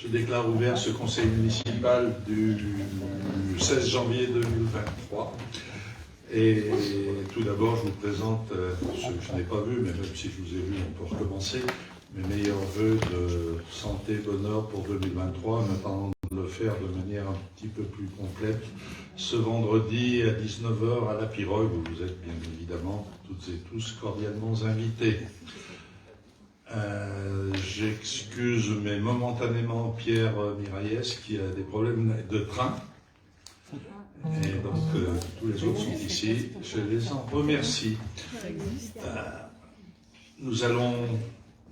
Je déclare ouvert ce conseil municipal du 16 janvier 2023. Et tout d'abord, je vous présente ce que je n'ai pas vu, mais même si je vous ai vu, on peut recommencer, mes meilleurs vœux de santé, bonheur pour 2023, en attendant de le faire de manière un petit peu plus complète ce vendredi à 19 h à la Pirogue, où vous êtes bien évidemment toutes et tous cordialement invités. J'excuse, mais momentanément, Pierre Miraillès, qui a des problèmes de train. Et donc, tous les autres sont ici. Je les en remercie. Nous allons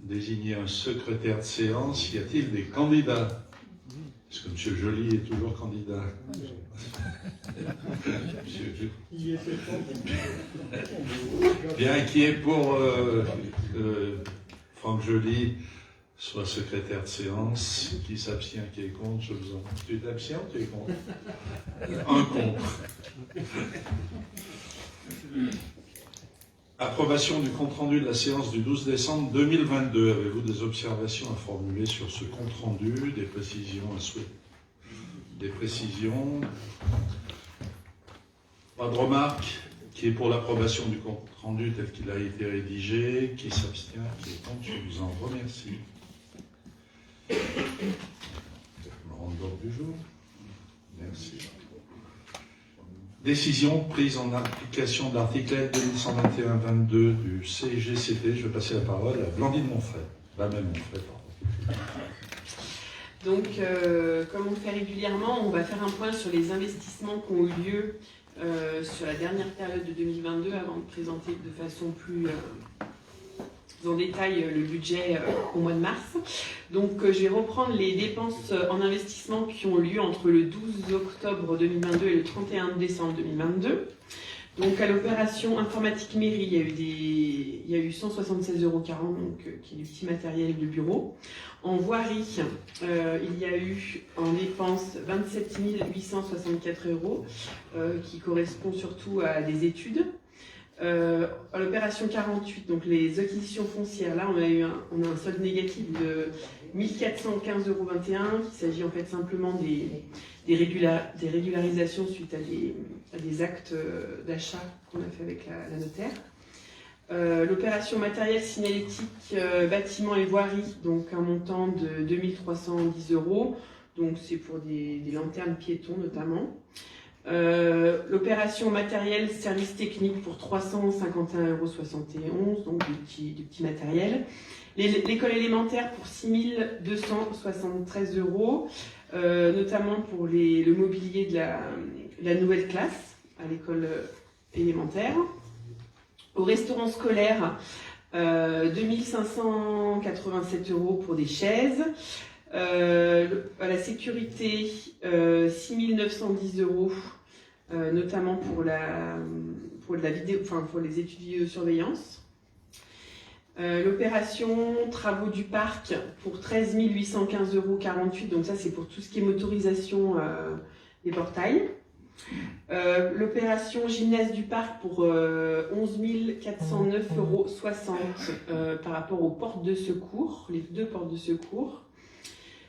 désigner un secrétaire de séance. Y a-t-il des candidats? Est-ce que M. Joly est toujours candidat? Bien, qui est pour Franck Joly soit secrétaire de séance, qui s'abstient, qui est contre, je vous en prie. Tu t'abstiens ou tu es contre? Un contre. Approbation du compte-rendu de la séance du 12 décembre 2022. Avez-vous des observations à formuler sur ce compte-rendu, des précisions à souhaiter? Des précisions? Pas de remarques? Qui est pour l'approbation du compte-rendu tel qu'il a été rédigé? Qui s'abstient? Qui est contre? Je vous en remercie. Je me rends l'ordre du jour. Merci. Décision prise en application de l'article L 2121-22 du CGCT. Je vais passer la parole à Blandine Monfray. Monfray, pardon. Donc, comme on le fait régulièrement, on va faire un point sur les investissements qui ont eu lieu sur la dernière période de 2022 avant de présenter de façon plus en détail le budget au mois de mars. Donc je vais reprendre les dépenses en investissement qui ont lieu entre le 12 octobre 2022 et le 31 décembre 2022. Donc à l'opération informatique mairie, il y a eu 176,40 €, donc qui est du petit matériel de bureau. En voirie, il y a eu en dépenses 27 864 €, qui correspond surtout à des études. À l'opération 48, donc les acquisitions foncières, là on a un solde négatif de 1415,21 €. Il s'agit en fait simplement des régularisations suite à des actes d'achat qu'on a fait avec la notaire. L'opération matériel signalétique, bâtiments et voiries, donc un montant de 2310 €, donc c'est pour des lanternes piétons notamment. L'opération matériel service technique pour 351,71 €, donc du petit matériel. L'école élémentaire pour 6273 €, notamment pour le mobilier de la nouvelle classe à l'école élémentaire. Au restaurant scolaire, 2587 € pour des chaises. À la sécurité, 6910 €, notamment pour la vidéo, pour les études vidéosurveillance. L'opération travaux du parc pour 13 815,48 €, donc ça c'est pour tout ce qui est motorisation des portails. L'opération gymnase du parc pour 11 409,60 € par rapport aux portes de secours, les 2 portes de secours.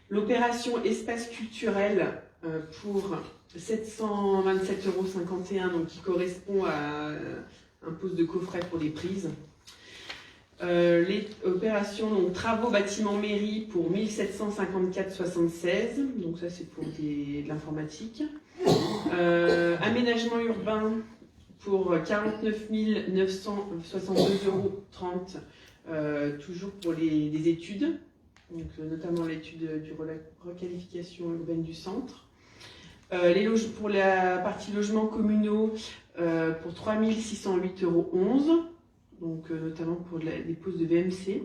L'opération espace culturel pour 727,51 €, donc qui correspond à un poste de coffret pour les prises. Les opérations donc, travaux bâtiment mairie pour 1754,76 €, donc ça c'est pour de l'informatique. Aménagement urbain pour 49 962,30 €, toujours pour les études. Donc, notamment l'étude de requalification urbaine du centre. Pour la partie logements communaux, pour 3 608,11 €, donc notamment pour des postes de VMC.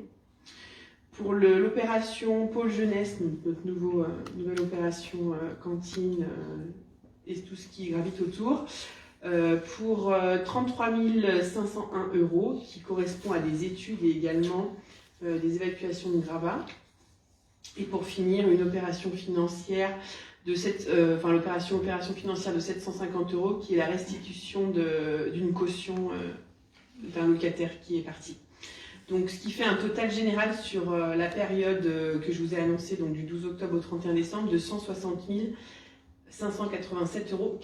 Pour l'opération Pôle Jeunesse, notre nouvelle opération cantine et tout ce qui gravite autour, pour 33 501 €, qui correspond à des études et également des évacuations de gravats. Et pour finir, une opération financière l'opération financière de 750 €, qui est la restitution d'une caution d'un locataire qui est parti. Donc, ce qui fait un total général sur la période que je vous ai annoncée, donc du 12 octobre au 31 décembre, de 160 587,86 €.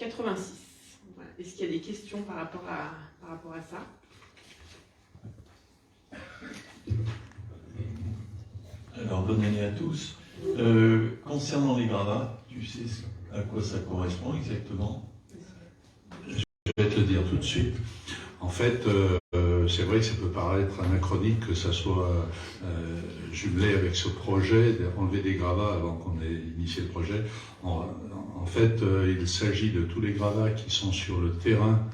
Voilà. Est-ce qu'il y a des questions par rapport à ça? Alors, bonne année à tous. Concernant les gravats, tu sais à quoi ça correspond exactement? Je vais te le dire tout de suite. En fait, c'est vrai que ça peut paraître anachronique que ça soit jumelé avec ce projet, d'enlever des gravats avant qu'on ait initié le projet. En fait, il s'agit de tous les gravats qui sont sur le terrain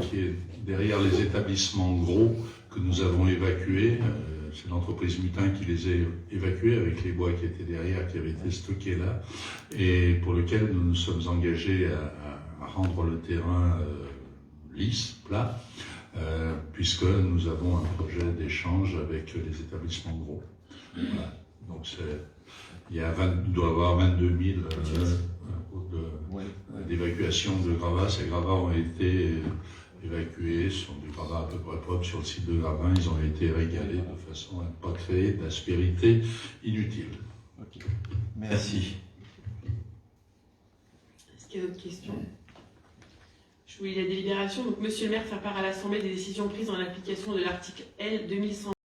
qui est derrière les établissements gros que nous avons évacués. C'est l'entreprise Mutin qui les a évacués avec les bois qui étaient derrière, qui avaient été stockés là, et pour lequel nous nous sommes engagés à rendre le terrain lisse, plat, puisque nous avons un projet d'échange avec les établissements gros. Voilà. Donc il doit y avoir 22 000 d'évacuation de gravats. Ces gravats ont été évacués, ce sont des gravats à peu près propres sur le site de Gravin. Ils ont été régalés de façon à ne pas créer d'aspérité inutile. Okay. Merci. Est-ce qu'il y a d'autres questions? Je vous lis la délibération. Donc, Monsieur le maire faire part à l'Assemblée des décisions prises en application de l'article L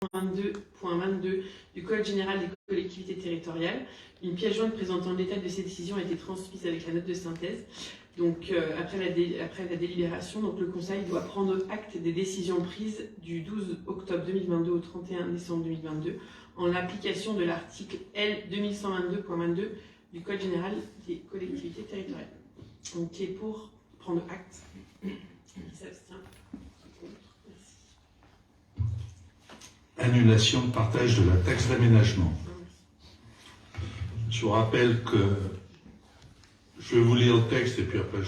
2122.22 du Code général des collectivités territoriales. Une pièce jointe présentant le détail de ces décisions a été transmise avec la note de synthèse. Donc, après la délibération, donc, le Conseil doit prendre acte des décisions prises du 12 octobre 2022 au 31 décembre 2022 en application de l'article L 2122.22 du Code général des collectivités territoriales. Donc, qui est pour prendre acte? Qui s'abstient? Merci. Annulation de partage de la taxe d'aménagement. Je vous rappelle que je vais vous lire le texte et puis après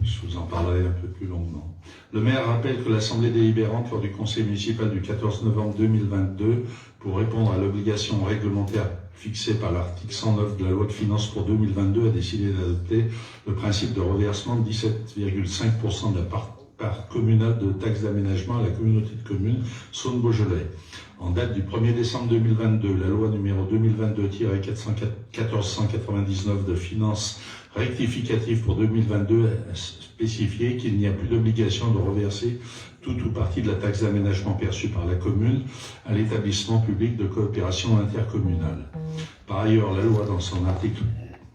je vous en parlerai un peu plus longuement. Le maire rappelle que l'Assemblée délibérante lors du Conseil municipal du 14 novembre 2022, pour répondre à l'obligation réglementaire fixée par l'article 109 de la loi de finances pour 2022, a décidé d'adopter le principe de reversement de 17,5% de la part communale de taxe d'aménagement à la communauté de communes Saône-Beaujolais. En date du 1er décembre 2022, la loi numéro 2022-1499 de finances rectificative pour 2022 a spécifié qu'il n'y a plus d'obligation de reverser tout ou partie de la taxe d'aménagement perçue par la commune à l'établissement public de coopération intercommunale. Par ailleurs, la loi, dans son article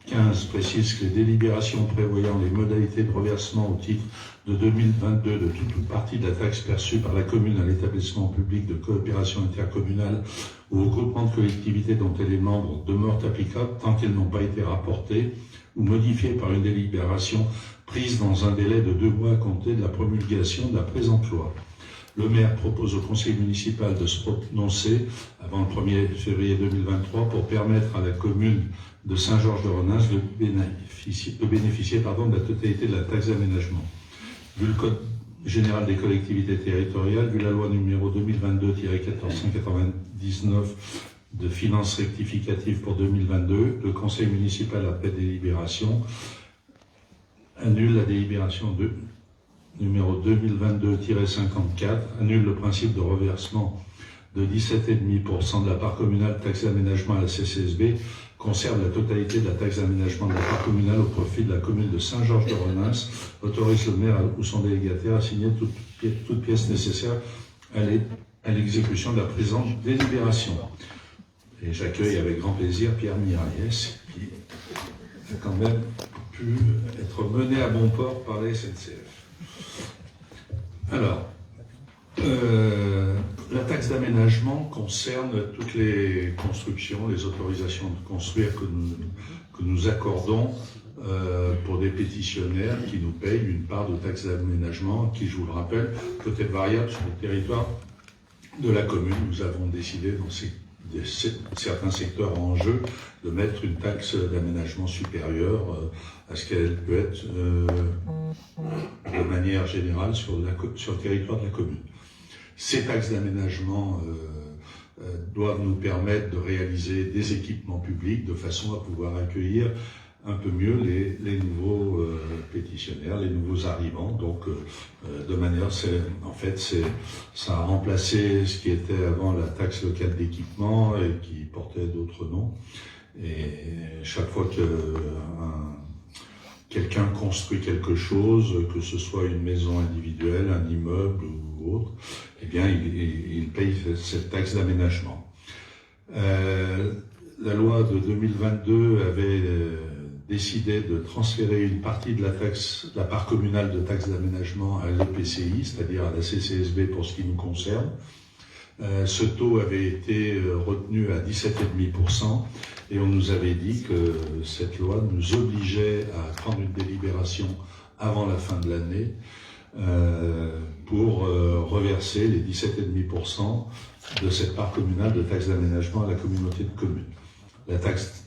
15, précise que les délibérations prévoyant les modalités de reversement au titre de 2022 de toute ou partie de la taxe perçue par la commune à l'établissement public de coopération intercommunale ou au groupement de collectivités dont elle est membre demeurent applicables tant qu'elles n'ont pas été rapportées ou modifiées par une délibération prise dans un délai de 2 mois à compter de la promulgation de la présente loi. Le maire propose au conseil municipal de se prononcer avant le 1er février 2023 pour permettre à la commune de Saint-Georges-de-Renins de bénéficier de la totalité de la taxe d'aménagement. Vu le Code général des collectivités territoriales, vu la loi numéro 2022-1499 de finances rectificatives pour 2022, le conseil municipal, après délibération, annule la délibération numéro 2022-54, annule le principe de reversement de 17,5% de la part communale taxe d'aménagement à la CCSB, conserve la totalité de la taxe d'aménagement de la part communale au profit de la commune de Saint-Georges-de-Renins, autorise le maire ou son délégataire à signer toute pièce nécessaire à l'exécution de la présente délibération. Et j'accueille avec grand plaisir Pierre Miralles, qui a quand même pu être mené à bon port par la SNCF. Alors, la taxe d'aménagement concerne toutes les constructions, les autorisations de construire que nous accordons pour des pétitionnaires qui nous payent une part de taxe d'aménagement qui, je vous le rappelle, peut être variable sur le territoire de la commune. Nous avons décidé dans certains secteurs en jeu de mettre une taxe d'aménagement supérieure à ce qu'elle peut être de manière générale sur le territoire de la commune. Ces taxes d'aménagement doivent nous permettre de réaliser des équipements publics de façon à pouvoir accueillir un peu mieux les nouveaux pétitionnaires, les nouveaux arrivants. Donc, de manière, ça a remplacé ce qui était avant la taxe locale d'équipement et qui portait d'autres noms. Et chaque fois que quelqu'un construit quelque chose, que ce soit une maison individuelle, un immeuble ou autre, eh bien, il paye cette taxe d'aménagement. La loi de 2022 avait décidé de transférer une partie de la part communale de taxe d'aménagement à l'EPCI, c'est-à-dire à la CCSB pour ce qui nous concerne. Ce taux avait été retenu à 17,5% et on nous avait dit que cette loi nous obligeait à prendre une délibération avant la fin de l'année pour reverser les 17,5% de cette part communale de taxe d'aménagement à la communauté de communes.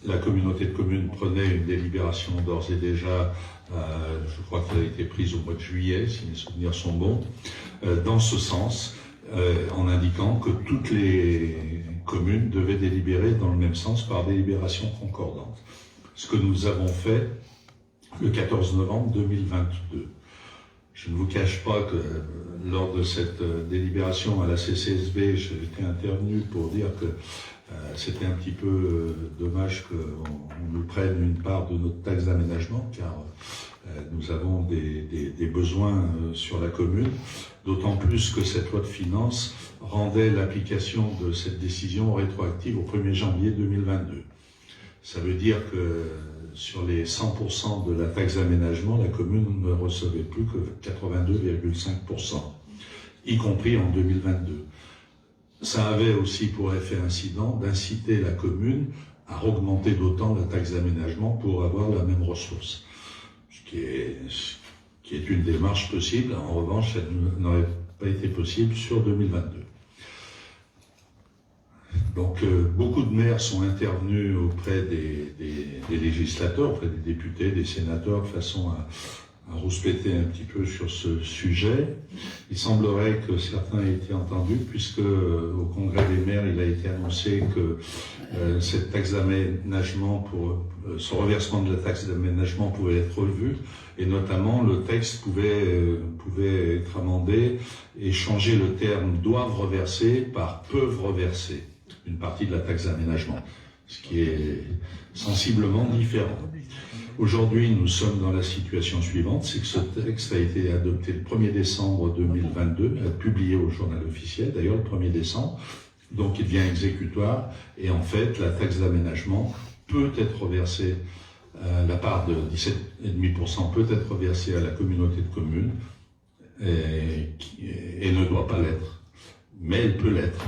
La communauté de communes prenait une délibération d'ores et déjà, je crois qu'elle a été prise au mois de juillet, si mes souvenirs sont bons, dans ce sens, en indiquant que toutes les communes devaient délibérer dans le même sens par délibération concordante. Ce que nous avons fait le 14 novembre 2022. Je ne vous cache pas que lors de cette délibération à la CCSB, j'étais intervenu pour dire que c'était un petit peu dommage qu'on nous prenne une part de notre taxe d'aménagement, car nous avons des besoins sur la commune, d'autant plus que cette loi de finances rendait l'application de cette décision rétroactive au 1er janvier 2022. Ça veut dire que sur les 100% de la taxe d'aménagement, la commune ne recevait plus que 82,5%, y compris en 2022. Ça avait aussi pour effet incident d'inciter la commune à augmenter d'autant la taxe d'aménagement pour avoir la même ressource, ce qui est une démarche possible. En revanche, elle n'aurait pas été possible sur 2022. Donc, beaucoup de maires sont intervenus auprès des législateurs, auprès des députés, des sénateurs, de façon à rouspéter un petit peu sur ce sujet. Il semblerait que certains aient été entendus, puisque au Congrès des maires, il a été annoncé que cette taxe d'aménagement, ce reversement de la taxe d'aménagement pouvait être revu, et notamment le texte pouvait être amendé et changer le terme « doivent reverser » par « peuvent reverser » une partie de la taxe d'aménagement, ce qui est sensiblement différent. Aujourd'hui, nous sommes dans la situation suivante, c'est que ce texte a été adopté le 1er décembre 2022, publié au journal officiel, d'ailleurs le 1er décembre, donc il devient exécutoire, et en fait, la taxe d'aménagement peut être reversée, la part de 17,5% peut être reversée à la communauté de communes, et ne doit pas l'être, mais elle peut l'être.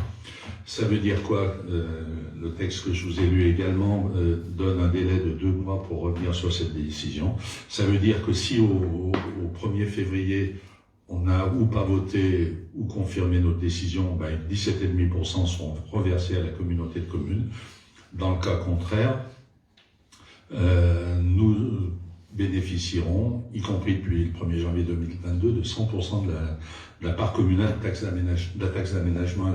Ça veut dire quoi? Le texte que je vous ai lu également donne un délai de 2 mois pour revenir sur cette décision. Ça veut dire que si au 1er février, on n'a ou pas voté ou confirmé notre décision, 17,5% seront reversés à la communauté de communes. Dans le cas contraire, nous bénéficierons, y compris depuis le 1er janvier 2022, de 100% de la part communale de la taxe d'aménagement.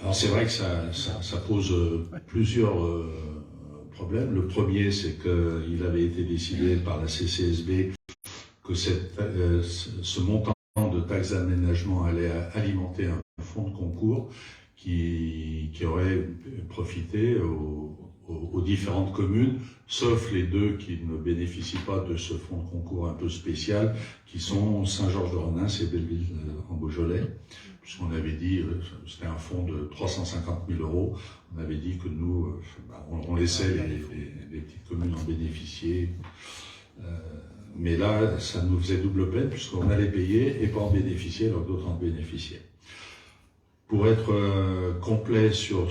Alors c'est vrai que ça pose plusieurs problèmes. Le premier, c'est qu'il avait été décidé par la CCSB que ce montant de taxe d'aménagement allait alimenter un fonds de concours qui aurait profité aux différentes communes, sauf les deux qui ne bénéficient pas de ce fonds de concours un peu spécial, qui sont Saint-Georges-de-Renins et Belleville en Beaujolais, puisqu'on avait dit, c'était un fonds de 350 000 €, on avait dit que nous, on laissait les petites communes en bénéficier, mais là, ça nous faisait double peine, puisqu'on allait payer et pas en bénéficier, alors d'autres en bénéficiaient. Pour être complet sur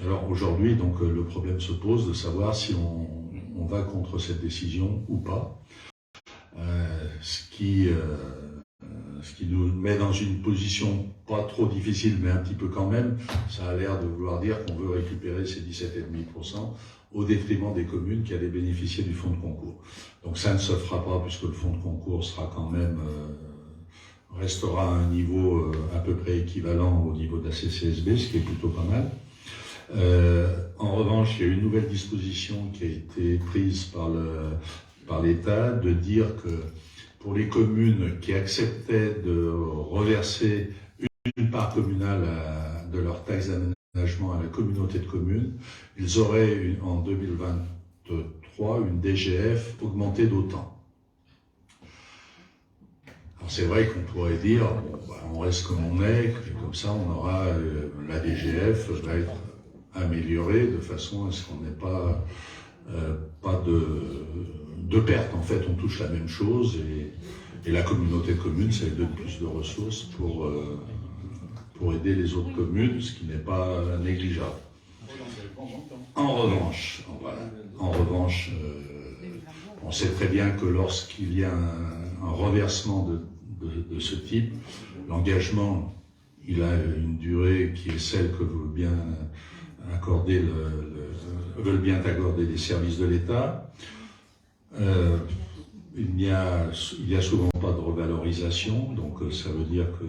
alors aujourd'hui, donc le problème se pose de savoir si on va contre cette décision ou pas, ce qui nous met dans une position pas trop difficile, mais un petit peu quand même. Ça a l'air de vouloir dire qu'on veut récupérer ces 17,5% au détriment des communes qui allaient bénéficier du fonds de concours. Donc ça ne se fera pas, puisque le fonds de concours sera quand même restera à un niveau à peu près équivalent au niveau de la CCSB, ce qui est plutôt pas mal. En revanche, il y a une nouvelle disposition qui a été prise par l'État de dire que pour les communes qui acceptaient de reverser une part communale de leur taxe d'aménagement à la communauté de communes, ils auraient en 2023 une DGF augmentée d'autant. Alors c'est vrai qu'on pourrait dire, bon, on reste comme on est, et comme ça on aura la DGF va être améliorée de façon à ce qu'on n'ait pas de perte. En fait, on touche la même chose et la communauté de communes, ça lui donne plus de ressources pour aider les autres communes, ce qui n'est pas négligeable. En revanche, on sait très bien que lorsqu'il y a un reversement de ce type, l'engagement, il a une durée qui est celle que veulent bien accorder les services de l'État. Il n'y a souvent pas de revalorisation, donc ça veut dire que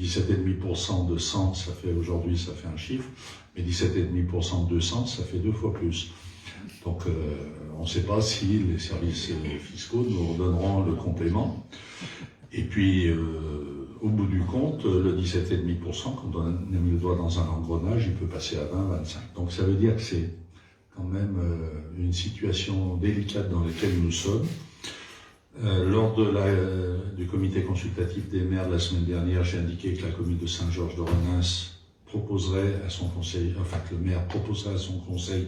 17,5% de 100, aujourd'hui ça fait un chiffre, mais 17,5% de 200, ça fait 2 fois plus. Donc on ne sait pas si les services fiscaux nous redonneront le complément. Et puis au bout du compte, le 17,5%, quand on a mis le doigt dans un engrenage, il peut passer à 20, 25. Donc ça veut dire que c'est quand même une situation délicate dans laquelle nous sommes. Lors du comité consultatif des maires de la semaine dernière, j'ai indiqué que la commune de Saint-Georges-de-Renens proposerait à son conseil, enfin que le maire proposerait à son conseil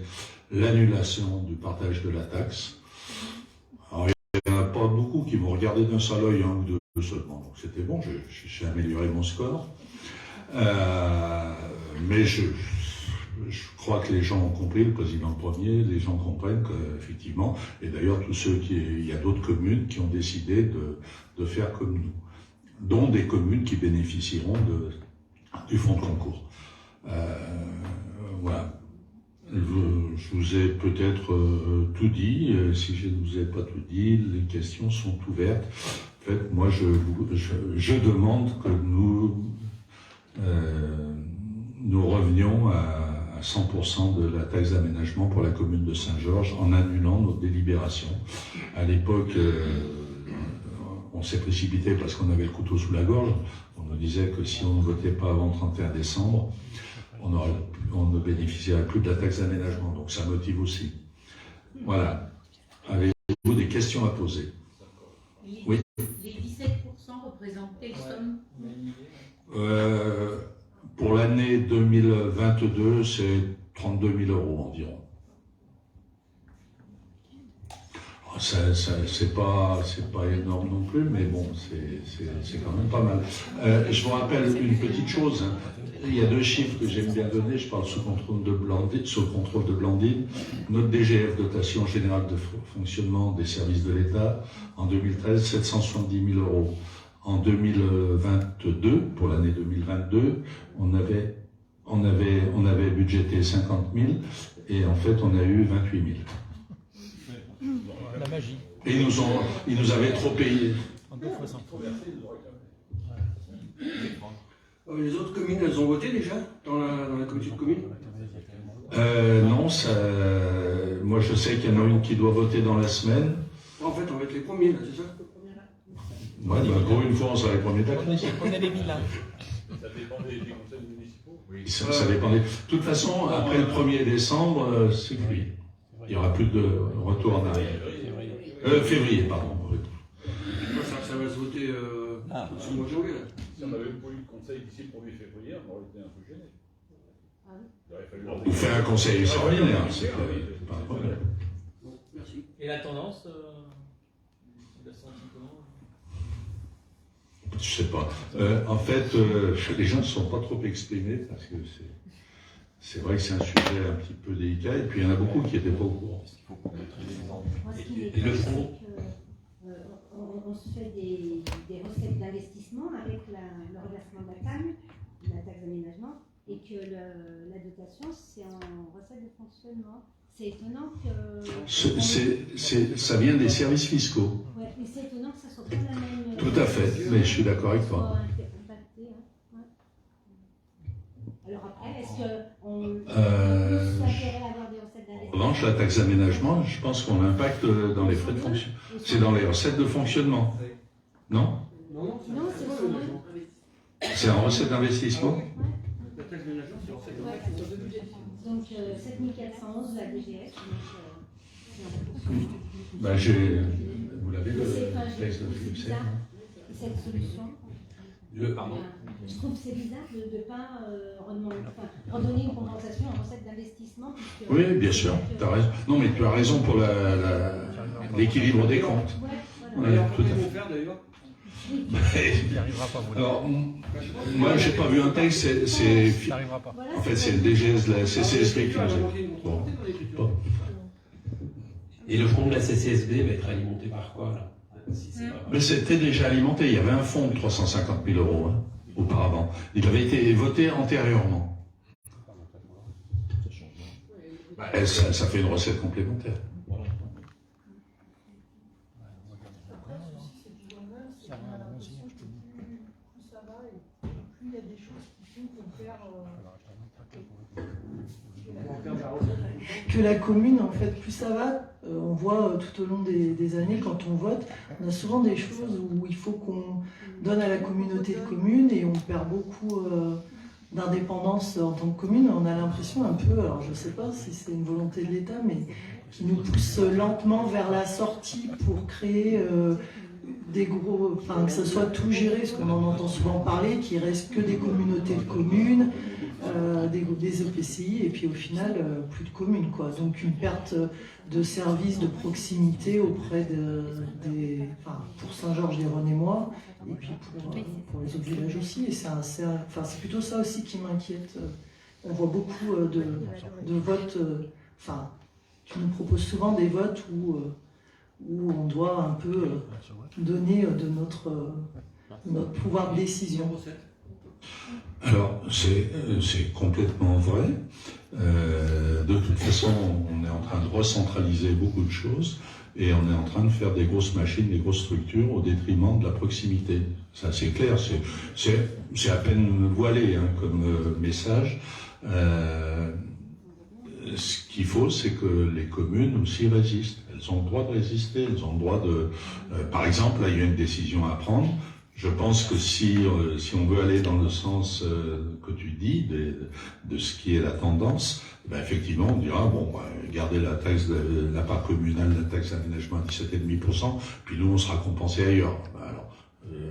l'annulation du partage de la taxe. Alors, il n'y en a pas beaucoup qui vont regarder d'un seul œil, un ou deux seulement. Donc c'était bon, j'ai amélioré mon score. Mais je crois que les gens ont compris, le président le premier, les gens comprennent qu'effectivement, et d'ailleurs il y a d'autres communes qui ont décidé de faire comme nous, dont des communes qui bénéficieront du fonds de concours. Voilà. Je vous ai peut-être tout dit. Si je ne vous ai pas tout dit, les questions sont ouvertes. En fait, moi, je demande que nous revenions à 100% de la taxe d'aménagement pour la commune de Saint-Georges en annulant notre délibération. À l'époque, on s'est précipité parce qu'on avait le couteau sous la gorge. On nous disait que si on ne votait pas avant le 31 décembre, on ne bénéficierait plus de la taxe d'aménagement. Donc ça motive aussi. Voilà. Avez-vous des questions à poser? Oui. Les 17% représentent quelle somme? Pour l'année 2022, c'est 32 000 € environ. C'est pas énorme non plus, mais bon, c'est quand même pas mal. Je vous rappelle une petite chose. Hein. Il y a 2 chiffres que j'aime bien donner. Je parle sous contrôle de Blandine. Notre DGF, dotation générale de fonctionnement des services de l'État, en 2013, 770 000 €. En 2022, pour l'année 2022, on avait budgété 50 000 et en fait on a eu 28 000. La magie. Et ils nous avaient trop payé. En 2 fois 100. Les autres communes, elles ont voté déjà dans la commission de communes? Non, moi je sais qu'il y en a une qui doit voter dans la semaine. En fait, on va être les premiers, là, c'est ça? Ouais, pour une fois, on sera les premiers d'accord. On a les bilans. Ça dépendait des conseils municipaux. Oui, ça dépendait. De toute façon, après le 1er décembre, c'est cuit. Il n'y aura plus de retour en arrière. Février, pardon. Ça va se voter au mois de janvier, là. Si on avait pas eu le conseil d'ici le 1er février, on aurait été un peu gêné. Vous faites un conseil extraordinaire, c'est pas un problème. Bon, merci. Et la tendance, la senti comment? Je sais pas. En fait, les gens ne sont pas trop exprimés parce que c'est vrai que c'est un sujet un petit peu délicat et puis il y en a beaucoup qui n'étaient pas au courant. Et le fond, on se fait des recettes d'investissement avec le reversement de la TAM, la taxe d'aménagement, et que la dotation, c'est en recette de fonctionnement. C'est étonnant que... Ça vient des services fiscaux. Oui, mais c'est étonnant que ça soit pas la même... Tout à fait, mais je suis d'accord avec toi. Alors après, est-ce qu'on a Euh, plus intérêt à avoir des recettes En d'investissement? revanche, la taxe d'aménagement, je pense qu'on l'impacte dans les frais de fonction. C'est dans les recettes de fonctionnement. Non? Non, Non, c'est vraiment. C'est en recettes d'investissement? La taxe d'aménagement, c'est en fait. Donc 7411 la DGF. Ben, vous l'avez le texte de Philippe Serre, hein. Cette solution. Pardon. Je trouve que c'est bizarre de ne pas redonner une compensation en recettes d'investissement. puisque- Oui, bien sûr, tu as raison. Non, mais tu as raison pour l'équilibre des comptes. Ouais, voilà. Ouais, Alors, tout à comment ils fait. vont faire d'ailleurs? Alors, moi, j'ai pas vu un texte, Voilà, en fait, c'est le DGS, la CCSB qui nous a. Bon. Bon. Et le fonds de la CCSB va être alimenté par quoi là? Si c'est pas- Mais c'était déjà alimenté. Il y avait un fonds de 350 000 euros hein, auparavant. Il avait été voté antérieurement. Bah, ça fait une recette complémentaire. Que la commune, en fait, plus ça va, on voit tout au long des années, quand on vote, on a souvent des choses où il faut qu'on donne à la communauté de communes et on perd beaucoup d'indépendance en tant que commune. On a l'impression un peu, alors je ne sais pas si c'est une volonté de l'État, mais qui nous pousse lentement vers la sortie pour créer des gros, enfin que ça soit tout géré, parce qu'on en entend souvent parler, qu'il reste que des communautés de communes, des EPCI, et puis au final, plus de communes, quoi. Donc une perte de services de proximité auprès pour Saint-Georges-les-Renémois, et puis pour les autres villages aussi. Et c'est plutôt ça aussi qui m'inquiète. On voit beaucoup de votes, tu nous proposes souvent des votes où on doit un peu donner de notre pouvoir de décision. Alors, c'est complètement vrai. De toute façon, on est en train de recentraliser beaucoup de choses et on est en train de faire des grosses machines, des grosses structures au détriment de la proximité. Ça, c'est clair, c'est à peine voilé hein, comme message. Ce qu'il faut, c'est que les communes aussi résistent. Elles ont le droit de résister, elles ont le droit de... par exemple, là, il y a une décision à prendre. Je pense que si on veut aller dans le sens que tu dis, de ce qui est la tendance, ben effectivement, on dira, bon, gardez la taxe, la part communale, la taxe d'aménagement à 17,5%, puis nous, on sera compensé ailleurs. Ben alors,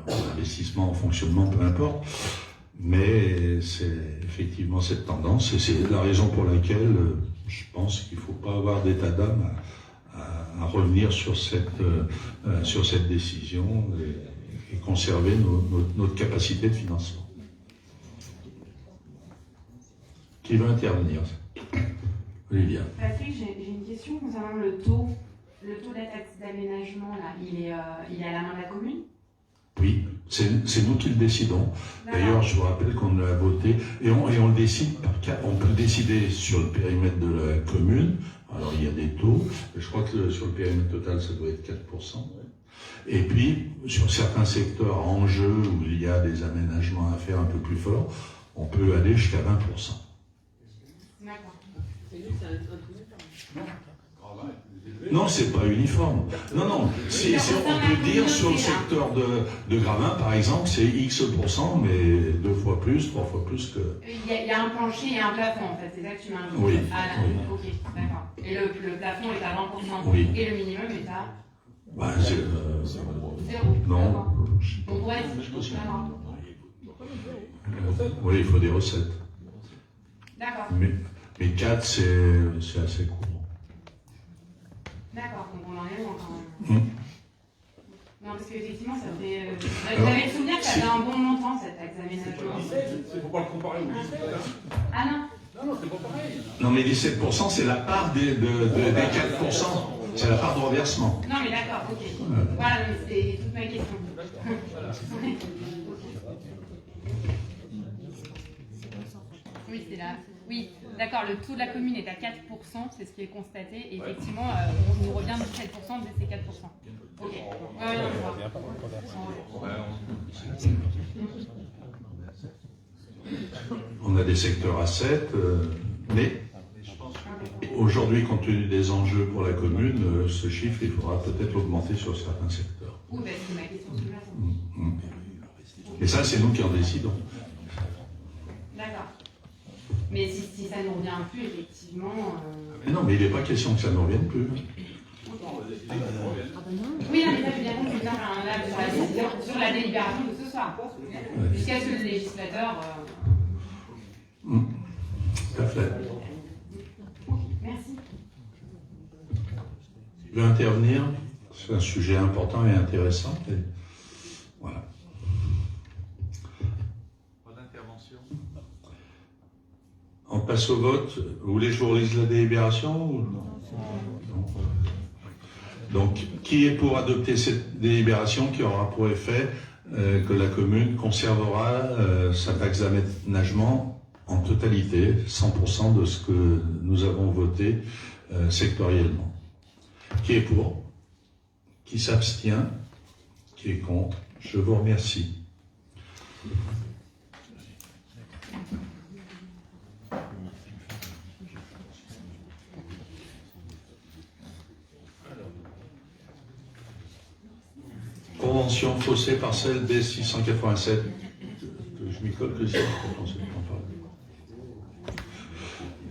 en investissement, en fonctionnement, peu importe. Mais c'est effectivement cette tendance, et c'est la raison pour laquelle je pense qu'il ne faut pas avoir d'état d'âme à revenir sur cette décision et conserver notre capacité de financement. Qui veut intervenir? Olivia. Patrick, j'ai une question concernant le taux. Le taux de la taxe d'aménagement, là, il est à la main de la commune? Oui, c'est nous qui le décidons. D'ailleurs, je vous rappelle qu'on l'a voté et on le décide on peut décider sur le périmètre de la commune. Alors il y a des taux. Je crois que sur le périmètre total, ça doit être 4%. Et puis, sur certains secteurs en jeu où il y a des aménagements à faire un peu plus forts, on peut aller jusqu'à 20%. D'accord. Non, c'est pas uniforme. Non. On peut dire sur le secteur de Gravin, par exemple, c'est X%, mais 2 fois plus, 3 fois plus que... Il y a un plancher et un plafond, en fait, c'est ça que tu m'as indiqué. Oui. Ah, là, Oui. ok, d'accord. Et le plafond est à 20%. Oui. Et le minimum est à... Bah, Zéro. non. D'accord. Donc, ouais, d'accord. Oui, il faut des recettes. D'accord. Mais 4, c'est assez court. D'accord, donc on en est loin quand même. Non, parce qu'effectivement, ça fait. J'avais le souvenir que ça avait un bon montant, cette taxe d'aménagement. Il ne faut pas le comparer au 17. Ah non? Non, c'est pas pareil. Non, mais 17%, c'est la part des 4%. C'est la part de reversement. Non, mais d'accord, ok. Voilà, mais c'est toute ma question. Oui, c'est là. Oui, d'accord, le taux de la commune est à 4%, c'est ce qui est constaté, et effectivement, on nous revient de 7% de ces 4%. Ok. Ouais, non, On a des secteurs à 7, mais aujourd'hui, compte tenu des enjeux pour la commune, ce chiffre, il faudra peut-être l'augmenter sur certains secteurs. Oui, ben, c'est ma question sous-jacente. Et ça, c'est nous qui en décidons. D'accord. Mais si ça ne revient plus, effectivement... Mais non, mais il n'est pas question que ça ne revienne plus. Oui, mais ça, j'ai bien compris. Là, sur la délibération de ce soir. Jusqu'à ce que le législateur... Tout à fait. Merci. Je veux intervenir. C'est un sujet important et intéressant. Et voilà. Pas d'intervention. On passe au vote. Vous voulez que je vous relise la délibération ou non? Donc, qui est pour adopter cette délibération qui aura pour effet que la commune conservera sa taxe d'aménagement en totalité, 100% de ce que nous avons voté sectoriellement? Qui est pour? Qui s'abstient? Qui est contre? Je vous remercie. Convention fossé parcelle B687. Je m'y colle que ça.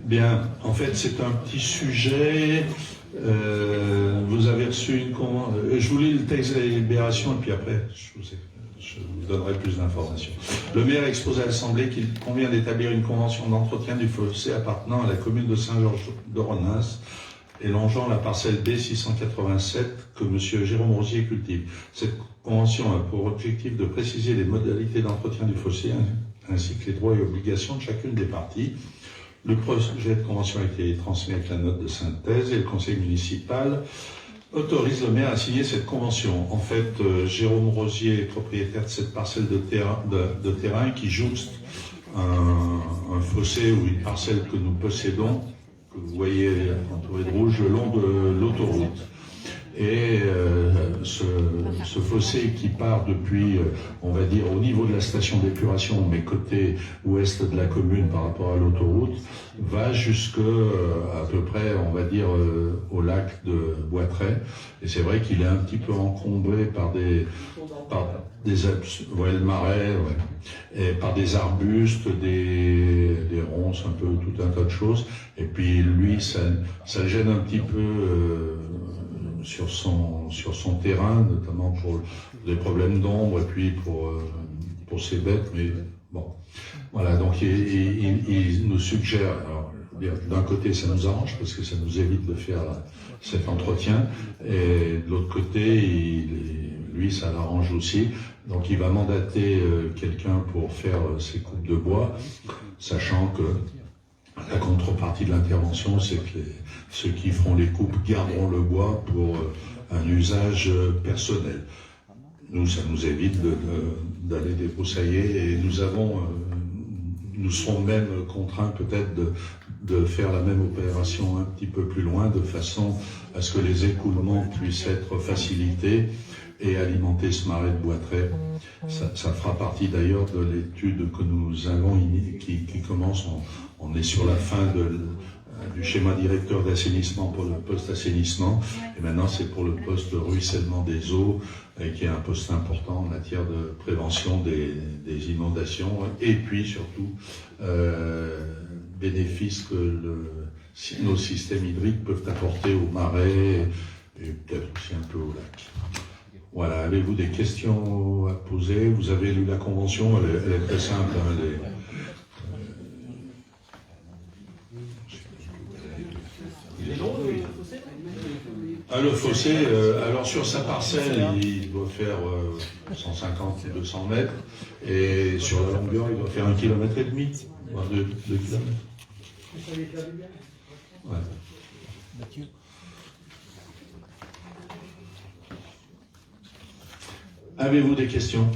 Bien, en fait, c'est un petit sujet. Vous avez reçu une convention. Je vous lis le texte de la délibération et puis après, je vous donnerai plus d'informations. Le maire a exposé à l'Assemblée qu'il convient d'établir une convention d'entretien du fossé appartenant à la commune de Saint-Georges-de-Renens et longeant la parcelle B687 que M. Jérôme Rosier cultive. Cette convention a pour objectif de préciser les modalités d'entretien du fossé ainsi que les droits et obligations de chacune des parties. Le projet de convention a été transmis avec la note de synthèse et le conseil municipal autorise le maire à signer cette convention. En fait, Jérôme Rosier est propriétaire de cette parcelle de terrain qui jouxte un fossé ou une parcelle que nous possédons, que vous voyez entouré de rouge, le long de l'autoroute. Et ce fossé qui part depuis, on va dire, au niveau de la station d'épuration, mais côté ouest de la commune par rapport à l'autoroute, va jusque à peu près, on va dire, au lac de Boitray. Et c'est vrai qu'il est un petit peu encombré par des ouais, le marais, ouais, et par des arbustes, des ronces, un peu tout un tas de choses. Et puis lui, ça le gêne un petit peu. Sur son terrain, notamment pour des problèmes d'ombre et puis pour ses bêtes, mais bon. Voilà, donc il nous suggère, alors, d'un côté ça nous arrange parce que ça nous évite de faire cet entretien, et de l'autre côté, lui ça l'arrange aussi, donc il va mandater quelqu'un pour faire ses coupes de bois, sachant que la contrepartie de l'intervention, c'est que ceux qui feront les coupes garderont le bois pour un usage personnel. Nous, ça nous évite d'aller débroussailler et nous serons même contraints peut-être de faire la même opération un petit peu plus loin, de façon à ce que les écoulements puissent être facilités et alimenter ce marais de Boitray. Ça fera partie d'ailleurs de l'étude que nous avons qui commence. On est sur la fin du schéma directeur d'assainissement pour le poste assainissement, et maintenant c'est pour le poste ruissellement des eaux, qui est un poste important en matière de prévention des inondations, et puis surtout bénéfices que nos systèmes hydriques peuvent apporter aux marais et peut-être aussi un peu au lac. Voilà, avez-vous des questions à poser? Vous avez lu la convention, elle est très simple. Hein, le fossé, alors sur sa parcelle, il doit faire 150 ou 200 mètres, et sur la longueur, il doit faire 1,5 km, voire 2 km. Ouais. Avez-vous des questions?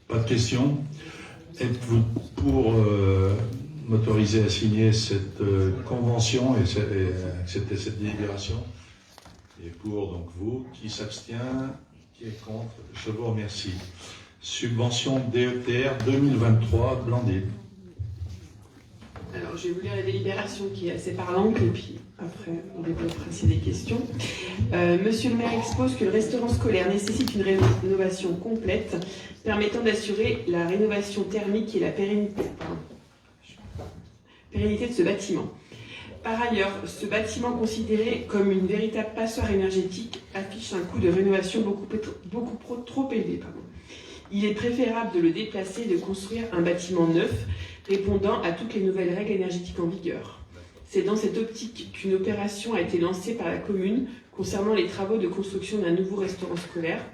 Pas de questions? Êtes-vous pour m'autoriser à signer cette convention et accepter cette délibération? Et pour donc vous, qui s'abstient, qui est contre? Je vous remercie. Subvention DETR 2023, Blandine. Alors, je vais vous lire la délibération qui est assez parlante, et puis après, on développera si des questions. Monsieur le maire expose que le restaurant scolaire nécessite une rénovation complète permettant d'assurer la rénovation thermique et la pérennité de ce bâtiment. Par ailleurs, ce bâtiment considéré comme une véritable passoire énergétique affiche un coût de rénovation beaucoup trop élevé. Il est préférable de le déplacer et de construire un bâtiment neuf répondant à toutes les nouvelles règles énergétiques en vigueur. C'est dans cette optique qu'une opération a été lancée par la commune concernant les travaux de construction d'un nouveau restaurant scolaire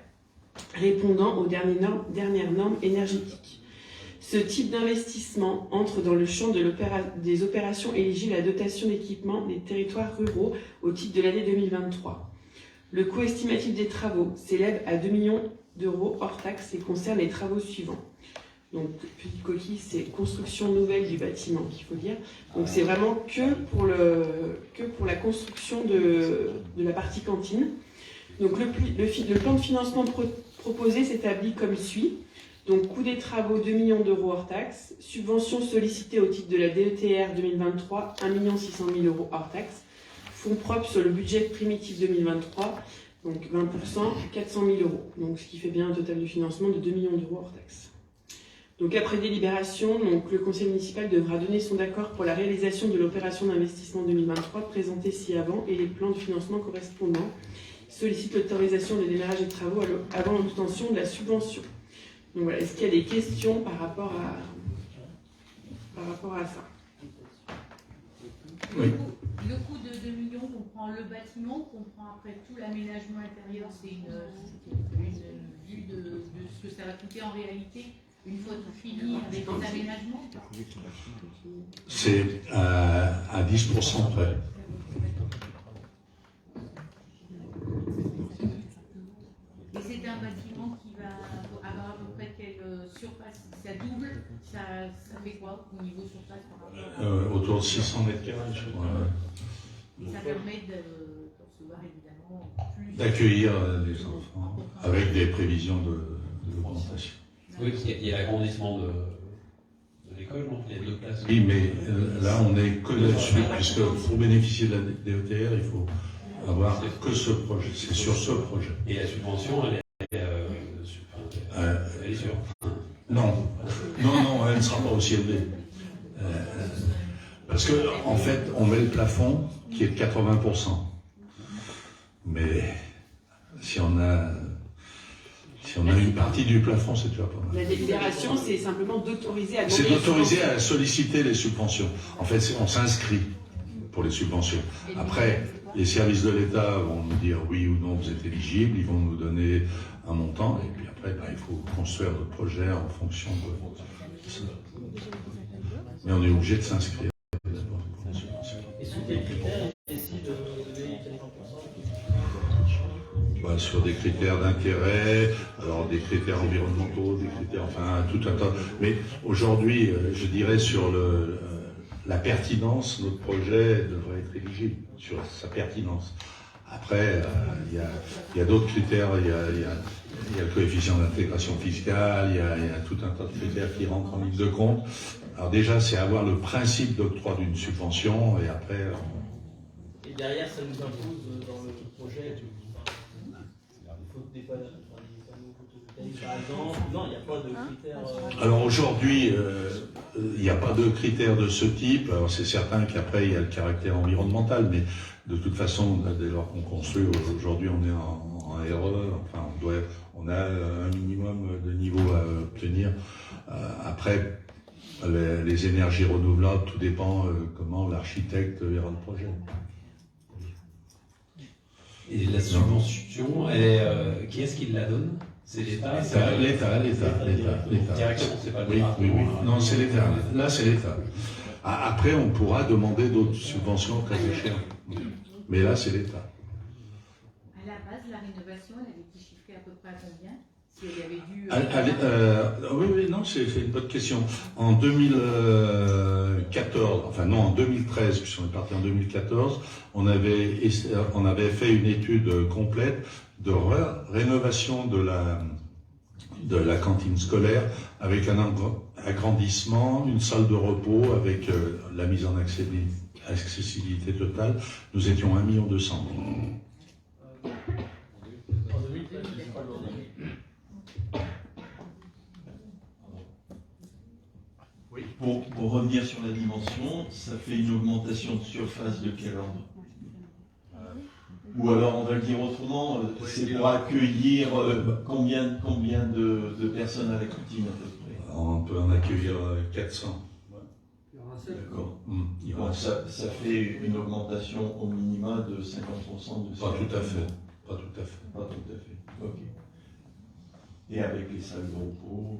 répondant aux dernières normes énergétiques. Ce type d'investissement entre dans le champ des opérations éligibles à la dotation d'équipement des territoires ruraux au titre de l'année 2023. Le coût estimatif des travaux s'élève à 2 millions d'euros hors taxes et concerne les travaux suivants. Donc, petite coquille, c'est construction nouvelle du bâtiment qu'il faut dire. Donc, c'est vraiment que pour la construction de la partie cantine. Donc, le plan de financement proposé s'établit comme suit. Donc, coût des travaux, 2 millions d'euros hors taxes. Subvention sollicitée au titre de la DETR 2023, 1 600 000 euros hors taxes. Fonds propres sur le budget primitif 2023, donc 20%, 400 000 euros. Donc, ce qui fait bien un total de financement de 2 millions d'euros hors taxes. Donc, après délibération, le conseil municipal devra donner son accord pour la réalisation de l'opération d'investissement 2023 présentée ci-avant et les plans de financement correspondants. Sollicite l'autorisation de démarrage des travaux avant l'obtention de la subvention. Donc voilà, est-ce qu'il y a des questions par rapport à ça? Oui. Le coût de 2 millions comprend le bâtiment, comprend après tout l'aménagement intérieur, c'est une vue de ce que ça va coûter en réalité une fois tout fini avec les aménagements. C'est à 10% près. Et c'est un bâtiment qui va avoir à peu près quelle surface? Ça double, ça fait quoi au niveau surface par rapport Autour de 600 mètres carrés, je crois. Et ça permet de recevoir évidemment plus. D'accueillir les enfants avec des prévisions d'augmentation. Oui, parce qu'il y a l'agrandissement de l'école, non? Il y a 2 classes. Oui, mais là, on n'est que là-dessus, puisque pour bénéficier de la DETR, il faut avoir que ce projet. C'est sur ce projet. Et la subvention, elle est sûre. Non, elle ne sera pas aussi élevée. Parce que, en fait, on met le plafond qui est de 80%. Mais si on a une partie du plafond, c'est déjà pas mal. La délibération, c'est simplement d'autoriser à C'est d'autoriser à solliciter les subventions. En fait, on s'inscrit pour les subventions. Après, les services de l'État vont nous dire oui ou non, vous êtes éligible, ils vont nous donner un montant, et puis après, il faut construire notre projet en fonction de ça. Mais on est obligé de s'inscrire. Et sous quels critères on décide de donner 40%? Sur des critères d'intérêt, alors des critères environnementaux, des critères, enfin tout un tas. Mais aujourd'hui, je dirais sur la pertinence, notre projet devrait être éligible sur sa pertinence. Après, il y a d'autres critères, il y a le coefficient d'intégration fiscale, il y a tout un tas de critères qui rentrent en ligne de compte. Alors déjà, c'est avoir le principe d'octroi d'une subvention, et après... Et derrière, ça nous impose dans le projet des panneaux photovoltaïques, par exemple. Non, il n'y a pas de critères... Alors aujourd'hui, il n'y a pas de critères de ce type. Alors c'est certain qu'après, il y a le caractère environnemental, mais de toute façon, dès lors qu'on construit, aujourd'hui on est en RE, enfin on a un minimum de niveau à obtenir. Après, les énergies renouvelables, tout dépend comment l'architecte verra le projet. Et la subvention, qui est-ce qui la donne? C'est l'État? L'État. Directement, c'est pas le département. Oui. Non, c'est l'État. Là, c'est l'État. Après, on pourra demander d'autres subventions très chères. Mais là, c'est l'État. À la base, la rénovation, elle avait été chiffrée à peu près à combien? Si elle avait dû... Oui, non, c'est une bonne question. En 2014, enfin non, en 2013, puisqu'on est parti en 2014, on avait fait une étude complète de rénovation de la cantine scolaire, avec un agrandissement, une salle de repos, avec la mise en accessibilité totale. Nous étions 1 200 000. Oui. Pour revenir sur la dimension, ça fait une augmentation de surface de quel ordre? Ou alors on va le dire autrement, c'est pour accueillir combien de personnes à la cantine à peu près? On peut en accueillir 400. D'accord. Donc ça fait une augmentation au minima de 50% de Pas tout à fait. Pas tout à fait. Pas tout à fait. Ok. Et avec les salles de repos?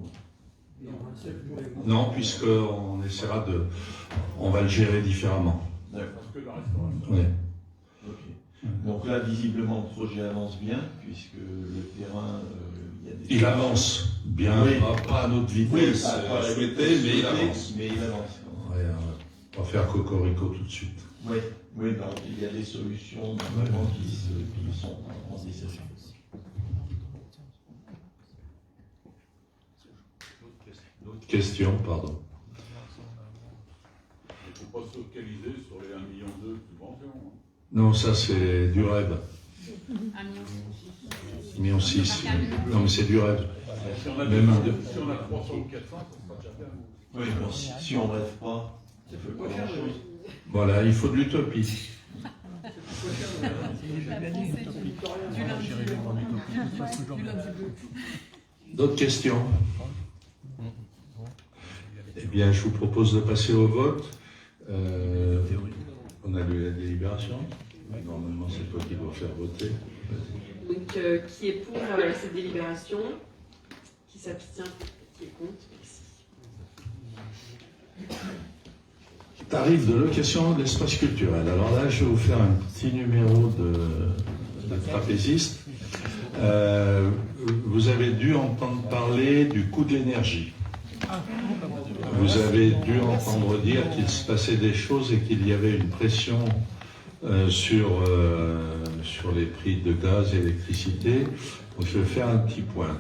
Non, puisqu'on essaiera de... On va le gérer différemment. D'accord. Oui. Ok. Donc là, visiblement, le projet avance bien, puisque le terrain, il y a des... Il avance bien, oui. pas à notre vitesse souhaitée, mais il avance. Mais il avance. Ouais, on va pas faire cocorico tout de suite. Oui, oui, donc il y a des solutions normalement qui sont en décision. D'autres questions, pardon. Il ne faut pas se focaliser sur les 1,2 million de subventions. Non, ça c'est du rêve. 1,6 million. Non, mais c'est du rêve. Si on a, Même si on a 300 ou 400, ça sera déjà bien. Oui, bon, si on ne rêve pas, ça fait pas grand-chose. Voilà, il faut de l'utopie. D'autres questions? Eh bien, je vous propose de passer au vote. On a lu la délibération. Normalement, c'est toi qui dois faire voter. Donc, qui est pour cette délibération? Qui s'abstient? Qui est contre? Merci. Tarif de location de l'espace culturel. Alors là, je vais vous faire un petit numéro de trapéziste. Vous avez dû entendre parler du coût de l'énergie. Vous avez dû entendre dire qu'il se passait des choses et qu'il y avait une pression sur les prix de gaz et d'électricité. Donc je vais faire un petit point.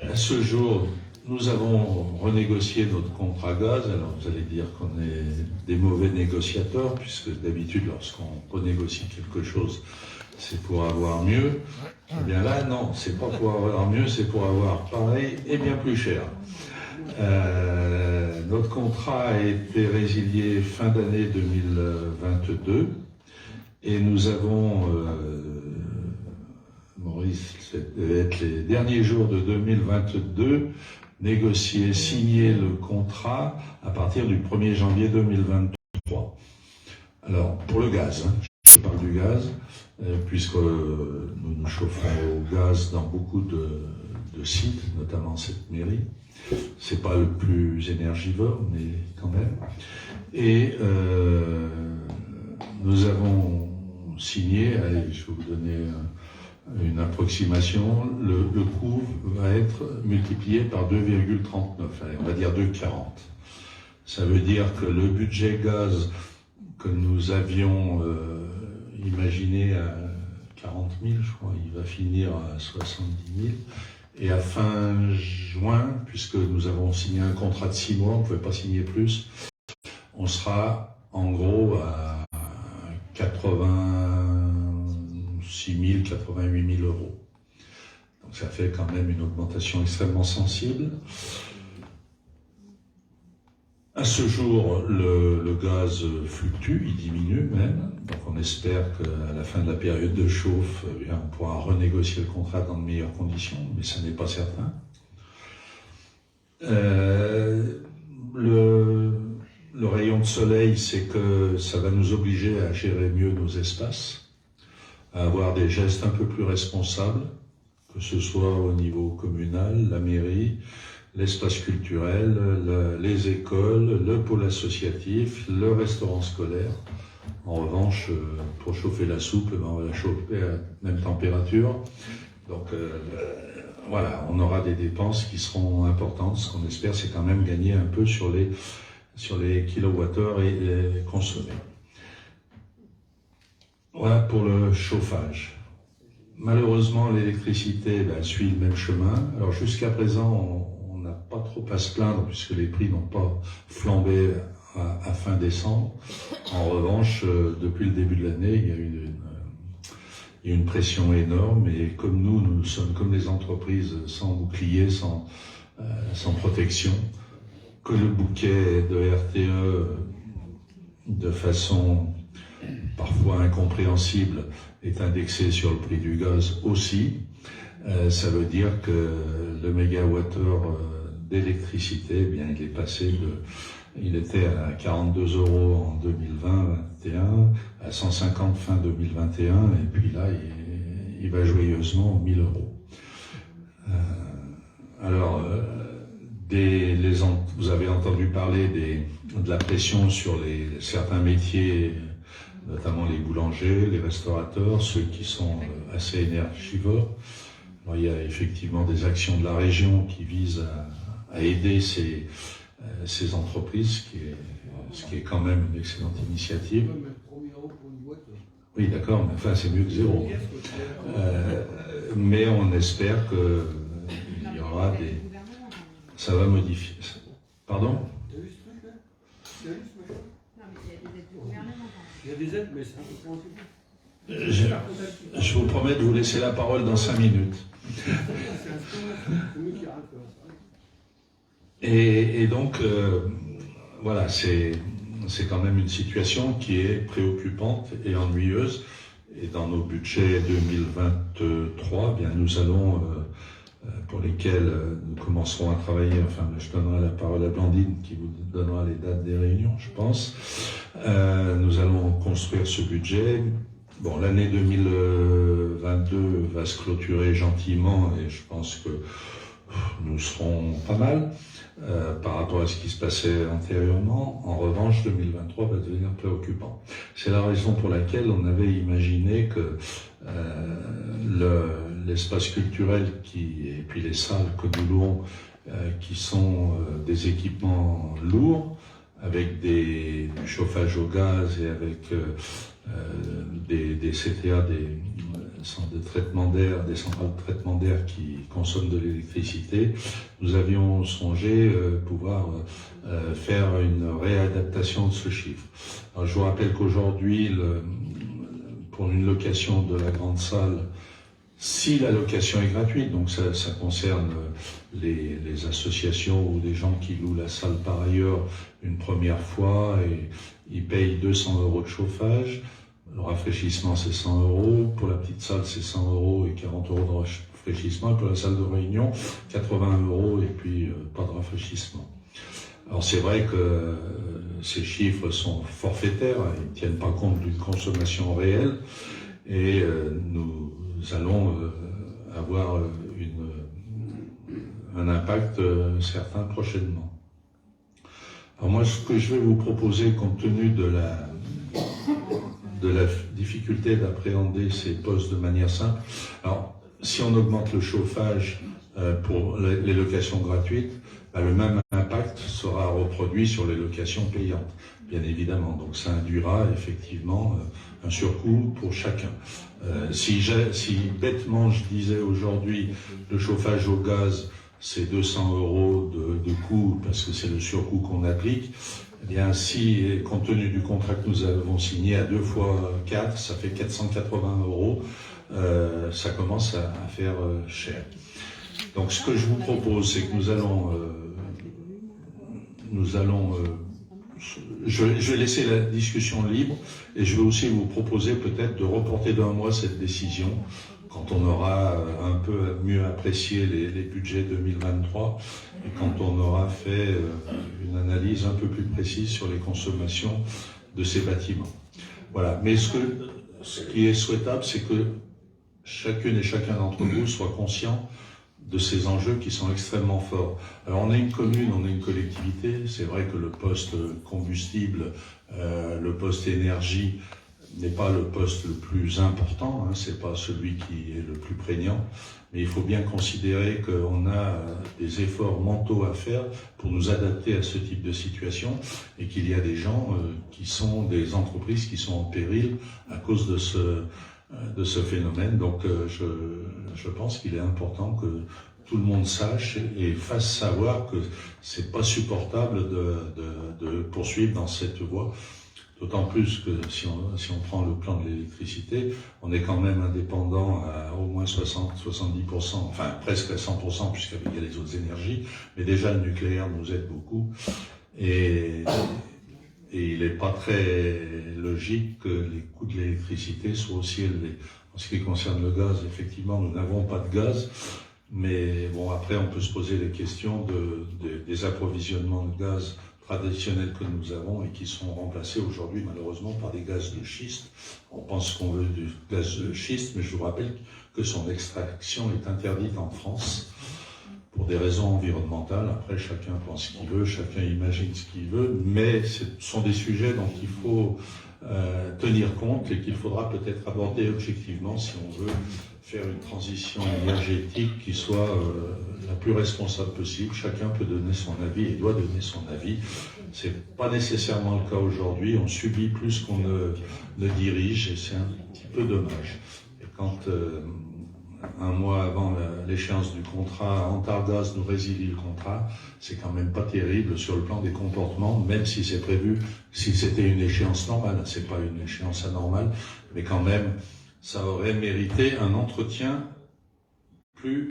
À ce jour, nous avons renégocié notre contrat gaz. Alors vous allez dire qu'on est des mauvais négociateurs, puisque d'habitude, lorsqu'on renégocie quelque chose, c'est pour avoir mieux. Eh bien là, non, c'est pas pour avoir mieux, c'est pour avoir pareil et bien plus cher. Notre contrat a été résilié fin d'année 2022 et nous avons, Maurice, ça devait être les derniers jours de 2022, négocié, signé le contrat à partir du 1er janvier 2023. Alors, pour le gaz, je parle du gaz, puisque nous nous chauffons au gaz dans beaucoup de sites, notamment cette mairie. C'est pas le plus énergivore, mais quand même. Et nous avons signé, allez, je vais vous donner une approximation, le coût va être multiplié par 2,39, allez, on va dire 2,40. Ça veut dire que le budget gaz que nous avions imaginé à 40 000, je crois, il va finir à 70 000. Et à fin juin, puisque nous avons signé un contrat de 6 mois, on ne pouvait pas signer plus, on sera en gros à 86 000, 88 000 euros. Donc ça fait quand même une augmentation extrêmement sensible. À ce jour, le gaz fluctue, il diminue même. Donc on espère qu'à la fin de la période de chauffe, eh bien, on pourra renégocier le contrat dans de meilleures conditions, mais ça n'est pas certain. Le rayon de soleil, c'est que ça va nous obliger à gérer mieux nos espaces, à avoir des gestes un peu plus responsables, que ce soit au niveau communal, la mairie, l'espace culturel, les écoles, le pôle associatif, le restaurant scolaire. En revanche, pour chauffer la soupe, on va la chauffer à la même température. Donc voilà, on aura des dépenses qui seront importantes. Ce qu'on espère, c'est quand même gagner un peu sur les kilowattheures et consommés. Voilà pour le chauffage. malheureusement, l'électricité suit le même chemin. Alors jusqu'à présent, on n'a pas trop à se plaindre puisque les prix n'ont pas flambé à fin décembre. En revanche, depuis le début de l'année, il y a eu une pression énorme et comme nous sommes comme les entreprises sans bouclier, sans protection, que le bouquet de RTE, de façon parfois incompréhensible, est indexé sur le prix du gaz aussi. Ça veut dire que le mégawattheure d'électricité, eh bien, il est passé il était à 42 € en 2020-2021, à 150 fin 2021, et puis là, il va joyeusement aux 1000 €. Alors, vous avez entendu parler de la pression sur certains métiers, notamment les boulangers, les restaurateurs, ceux qui sont assez énergivores. Alors, il y a effectivement des actions de la région qui visent à aider ces entreprises, ce qui est quand même une excellente initiative. Oui, d'accord, mais enfin c'est mieux que zéro. Mais on espère qu'il y aura des... Ça va modifier. Pardon ? Il y a des aides, mais c'est incompréhensible. Je vous promets de vous laisser la parole dans 5 minutes. Et donc, voilà, c'est quand même une situation qui est préoccupante et ennuyeuse. Et dans nos budgets 2023, eh bien, nous allons, pour lesquels nous commencerons à travailler, enfin, je donnerai la parole à Blandine qui vous donnera les dates des réunions, je pense. Nous allons construire ce budget. Bon, l'année 2022 va se clôturer gentiment et je pense que nous serons pas mal par rapport à ce qui se passait antérieurement. En revanche, 2023 va devenir préoccupant. C'est la raison pour laquelle on avait imaginé que l'espace culturel et puis les salles que nous louons, qui sont des équipements lourds, avec du chauffage au gaz et avec des CTA, des centres de traitement d'air, des centrales de traitement d'air qui consomment de l'électricité, nous avions songé pouvoir faire une réadaptation de ce chiffre. Alors, je vous rappelle qu'aujourd'hui, pour une location de la grande salle, si la location est gratuite, donc ça concerne les associations ou des gens qui louent la salle par ailleurs une première fois et ils payent 200 € de chauffage. Le rafraîchissement, c'est 100 €. Pour la petite salle, c'est 100 € et 40 € de rafraîchissement. Et pour la salle de réunion, 80 € et puis pas de rafraîchissement. Alors c'est vrai que ces chiffres sont forfaitaires, ils ne tiennent pas compte d'une consommation réelle et nous allons avoir un impact certain prochainement. Alors moi, ce que je vais vous proposer, compte tenu de la difficulté d'appréhender ces postes de manière simple, alors si on augmente le chauffage pour les locations gratuites, le même impact sera reproduit sur les locations payantes, bien évidemment. Donc ça induira effectivement un surcoût pour chacun. Si bêtement je disais aujourd'hui le chauffage au gaz c'est 200 € de coût parce que c'est le surcoût qu'on applique, eh bien si compte tenu du contrat que nous avons signé à 2 fois 4, ça fait 480 €, ça commence à faire cher. Donc ce que je vous propose, c'est que je vais laisser la discussion libre et je vais aussi vous proposer peut-être de reporter d'1 mois cette décision quand on aura un peu mieux apprécié les budgets 2023 et quand on aura fait une analyse un peu plus précise sur les consommations de ces bâtiments. Voilà. Mais ce qui est souhaitable, c'est que chacune et chacun d'entre vous soit conscient de ces enjeux qui sont extrêmement forts. Alors on est une commune, on est une collectivité, c'est vrai que le poste combustible, le poste énergie n'est pas le poste le plus important, c'est pas celui qui est le plus prégnant, mais il faut bien considérer qu'on a des efforts mentaux à faire pour nous adapter à ce type de situation et qu'il y a des gens qui sont des entreprises qui sont en péril à cause de de ce phénomène. Donc je pense qu'il est important que tout le monde sache et fasse savoir que c'est pas supportable de poursuivre dans cette voie. D'autant plus que si on prend le plan de l'électricité, on est quand même indépendant à au moins 60-70%, enfin presque à 100%, puisqu'il y a les autres énergies, mais déjà le nucléaire nous aide beaucoup. Et il n'est pas très logique que les coûts de l'électricité soient aussi élevés. En ce qui concerne le gaz, effectivement, nous n'avons pas de gaz, mais bon, après on peut se poser les questions des approvisionnements de gaz traditionnels que nous avons et qui sont remplacés aujourd'hui malheureusement par des gaz de schiste. On pense qu'on veut du gaz de schiste, mais je vous rappelle que son extraction est interdite en France pour des raisons environnementales. Après, chacun pense ce qu'il veut, chacun imagine ce qu'il veut, mais ce sont des sujets dont il faut tenir compte et qu'il faudra peut-être aborder objectivement si on veut faire une transition énergétique qui soit la plus responsable possible. Chacun peut donner son avis et doit donner son avis. C'est pas nécessairement le cas aujourd'hui. On subit plus qu'on ne dirige et c'est un petit peu dommage. Et quand un mois avant l'échéance du contrat, Antargaz nous résilie le contrat, c'est quand même pas terrible sur le plan des comportements, même si c'est prévu, si c'était une échéance normale. C'est pas une échéance anormale, mais quand même, ça aurait mérité un entretien plus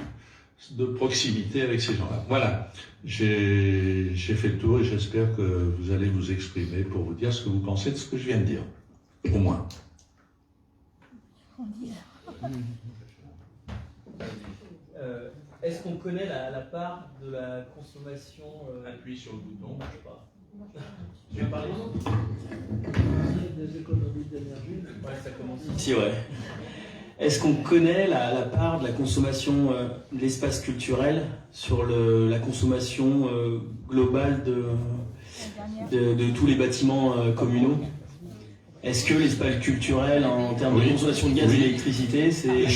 de proximité avec ces gens-là. Voilà, j'ai fait le tour et j'espère que vous allez vous exprimer pour vous dire ce que vous pensez de ce que je viens de dire, au moins. Est-ce qu'on connaît la part de la consommation Appuie sur le bouton. Je sais pas. Tu veux parler Des économies d'énergie. Ouais, ça commence ici, ouais. Est-ce qu'on connaît la part de la consommation de l'espace culturel sur la consommation globale de tous les bâtiments communaux? Est-ce que l'espace culturel, en termes de consommation de gaz et d'électricité, c'est...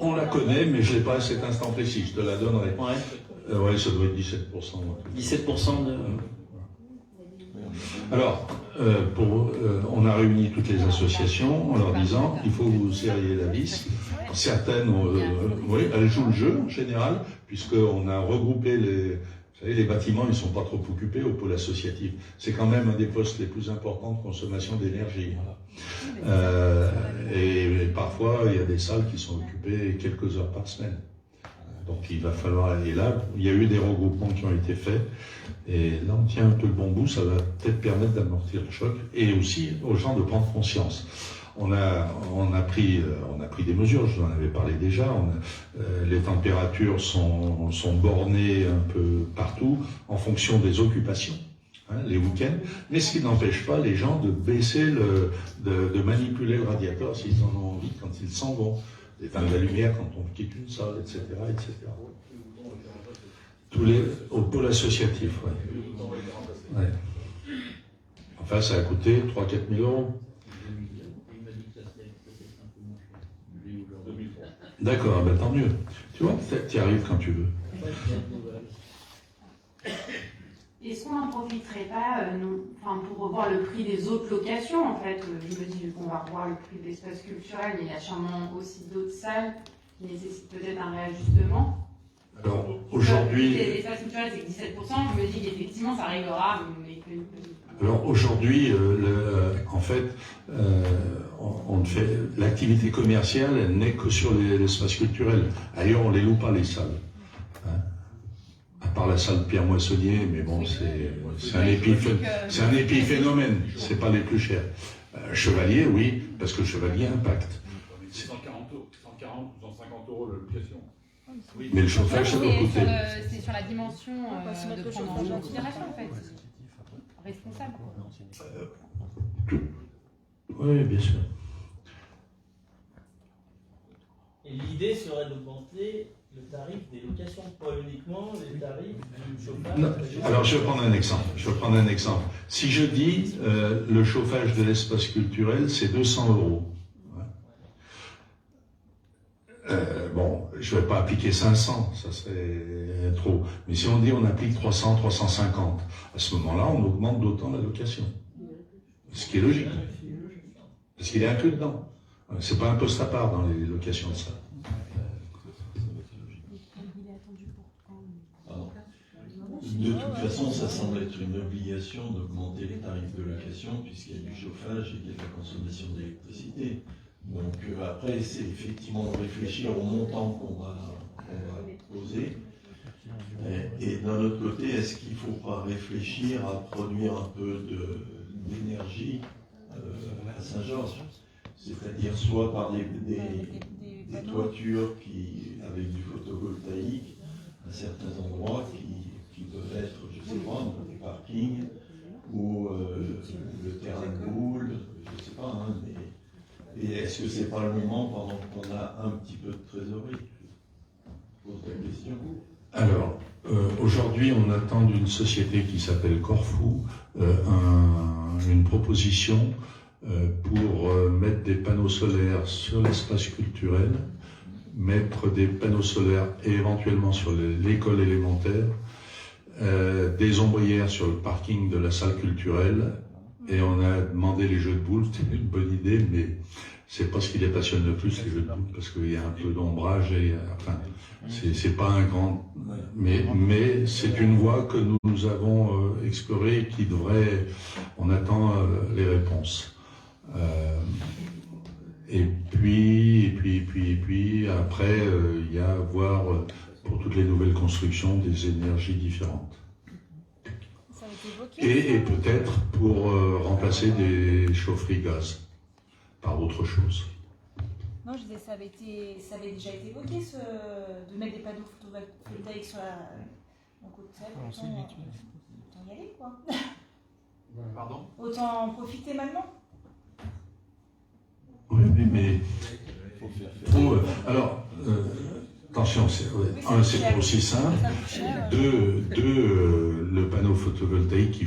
On la connaît, mais je ne l'ai pas à cet instant précis, je te la donnerai. Ouais, ça doit être 17%. 17% de... Alors, on a réuni toutes les associations en leur disant il faut que vous serriez la vis. Certaines, oui, elles jouent le jeu en général, puisqu'on a regroupé vous savez, les bâtiments, ils ne sont pas trop occupés au pôle associatif. C'est quand même un des postes les plus importants de consommation d'énergie. Et parfois, il y a des salles qui sont occupées quelques heures par semaine. Donc il va falloir aller là. Il y a eu des regroupements qui ont été faits. Et là, on tient un peu le bon bout. Ça va peut-être permettre d'amortir le choc. Et aussi aux gens de prendre conscience. On a pris des mesures, je vous en avais parlé déjà. Les températures sont bornées un peu partout en fonction des occupations, hein, les week-ends. Mais ce qui n'empêche pas les gens de baisser, de manipuler le radiateur s'ils en ont envie quand ils s'en vont. D'éteindre la lumière quand on quitte une salle, etc., etc. Au pôle associatif, ouais. Enfin, ça a coûté 3 000 à 4 000 euros. D'accord, ben tant mieux. Tu vois, tu y arrives quand tu veux. Est-ce qu'on n'en profiterait pas pour revoir le prix des autres locations en fait Je me dis, vu qu'on va revoir le prix de l'espace culturel, il y a sûrement aussi d'autres salles qui nécessitent peut-être un réajustement. Alors, aujourd'hui... L'espace culturel, c'est que 17%, je me dis qu'effectivement, ça réglera. Alors, aujourd'hui, en fait, l'activité commerciale, elle n'est que sur l'espace culturel. Ailleurs, on ne les loue pas, les salles. Hein, à part la salle Pierre Moissonnier, mais bon, c'est un épiphénomène. C'est pas les plus chers. Chevalier, oui, parce que Chevalier impacte. 140 ou 150 euros la location. Oui, mais le chauffage, ça doit coûter. C'est sur la dimension de prendre en considération, en fait. Responsable. Oui, bien sûr. Et l'idée serait d'augmenter le tarif des locations, pas uniquement les tarifs du chauffage. Non. Alors, je vais prendre un exemple. Si je dis le chauffage de l'espace culturel, c'est 200 euros. Bon, je ne vais pas appliquer 500, ça serait trop. Mais si on dit on applique 300, 350, à ce moment-là, on augmente d'autant la location. Ce qui est logique. Parce qu'il est inclus dedans. C'est pas un poste à part dans les locations de salle. De toute façon, ça semble être une obligation d'augmenter les tarifs de location puisqu'il y a du chauffage et il y a de la consommation d'électricité. Donc après, c'est effectivement de réfléchir au montant qu'on va poser. Et d'un autre côté, est-ce qu'il ne faut pas réfléchir à produire un peu d'énergie à Saint-Georges? C'est-à-dire soit par des toitures avec du photovoltaïque à certains endroits qui peuvent être, je ne sais pas, dans des parkings ou le terrain de boule, je ne sais pas. Hein, et est-ce que ce n'est pas le moment pendant qu'on a un petit peu de trésorerie? Je pose la question. Alors, aujourd'hui, on attend d'une société qui s'appelle Corfou une proposition pour mettre des panneaux solaires sur l'espace culturel, mettre des panneaux solaires et éventuellement sur l'école élémentaire, des ombrières sur le parking de la salle culturelle, et on a demandé les jeux de boules. C'était une bonne idée, mais c'est pas ce qui les passionne le plus, les jeux de boules, parce qu'il y a un peu d'ombrage et enfin, c'est pas un grand, mais c'est une voie que nous avons explorée et qui devrait, on attend les réponses. Et puis après, il y a à voir pour toutes les nouvelles constructions des énergies différentes. Et peut-être pour remplacer des chaufferies gaz par autre chose. Non, je disais, ça avait déjà été évoqué, de mettre des panneaux photovoltaïques sur la côte Sèvres. Autant y aller, quoi. Pardon ? Autant en profiter maintenant. Oui, mais alors, attention, c'est pas aussi simple. Le panneau photovoltaïque,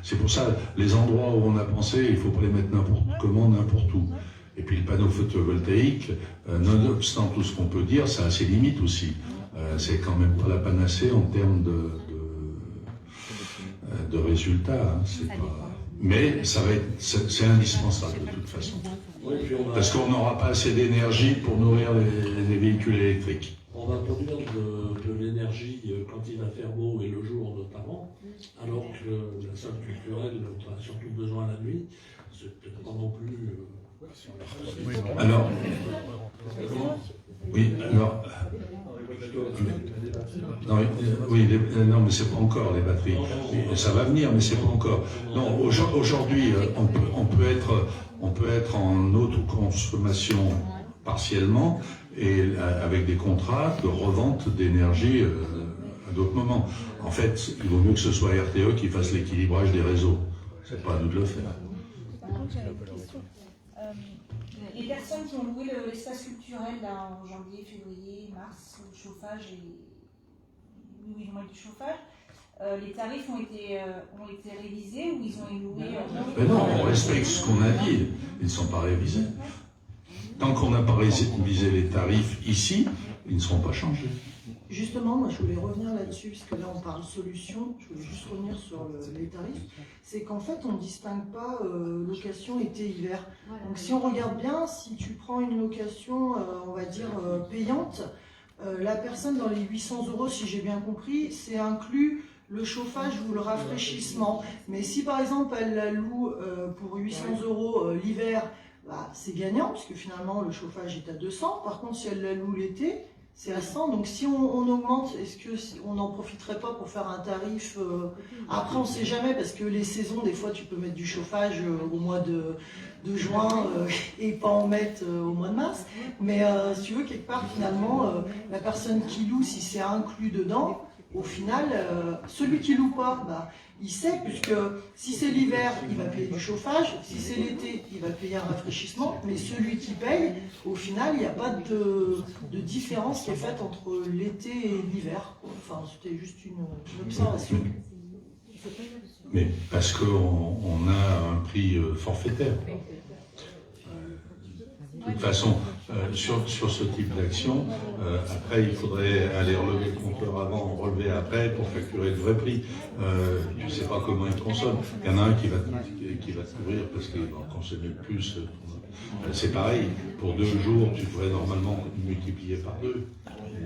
c'est pour ça, les endroits où on a pensé, il ne faut pas les mettre n'importe comment, n'importe où. Et puis le panneau photovoltaïque, nonobstant tout ce qu'on peut dire, ça a ses limites aussi. C'est quand même pas la panacée en termes de résultats. Hein, mais c'est indispensable de toute façon. Parce qu'on n'aura pas assez d'énergie pour nourrir les véhicules électriques. On va produire de l'énergie quand il va faire beau et le jour notamment, alors que la salle culturelle a surtout besoin la nuit. C'est peut-être pas non plus... Alors, oui, alors... Non, mais c'est pas encore les batteries. Ça va venir, mais c'est pas encore. Non, aujourd'hui, on peut être en autoconsommation partiellement et avec des contrats de revente d'énergie à d'autres moments. En fait, il vaut mieux que ce soit RTE qui fasse l'équilibrage des réseaux. C'est pas à nous de le faire. Par contre, j'avais une question. Les personnes qui ont loué l'espace culturel là, en janvier, février, mars, le chauffage et oui, le mois du chauffage, les tarifs ont été révisés ou ils ont loué Mais non, on respecte ce qu'on a dit. Ils ne sont pas révisés. Tant qu'on n'a pas révisé les tarifs ici, ils ne seront pas changés. Justement, moi je voulais revenir là-dessus, puisque là on parle solution, je voulais juste revenir sur les tarifs. C'est qu'en fait on ne distingue pas location été-hiver. Donc si on regarde bien, si tu prends une location, on va dire payante, la personne dans les 800 €, si j'ai bien compris, c'est inclus le chauffage ou le rafraîchissement. Mais si par exemple elle la loue pour 800 € l'hiver, bah, c'est gagnant, puisque finalement le chauffage est à 200. Par contre si elle la loue l'été, c'est à 100, donc si on augmente, est-ce qu'on n'en profiterait pas pour faire un tarif Après, on ne sait jamais, parce que les saisons, des fois, tu peux mettre du chauffage au mois de juin et pas en mettre au mois de mars. Mais si tu veux, quelque part, finalement, la personne qui loue, si c'est inclus dedans, au final, celui qui loue pas, bah, il sait, puisque si c'est l'hiver, il va payer du chauffage, si c'est l'été, il va payer un rafraîchissement, mais celui qui paye, au final, il n'y a pas de différence qui est faite entre l'été et l'hiver. Enfin, c'était juste une observation. Mais parce qu'on a un prix forfaitaire. De toute façon, sur ce type d'action, après, il faudrait aller relever le compteur avant, relever après pour facturer le vrai prix. Tu ne sais pas comment il consomme. Il y en a un qui va te couvrir parce qu'il va consommer plus. C'est pareil, pour 2 jours, tu devrais normalement multiplier par 2.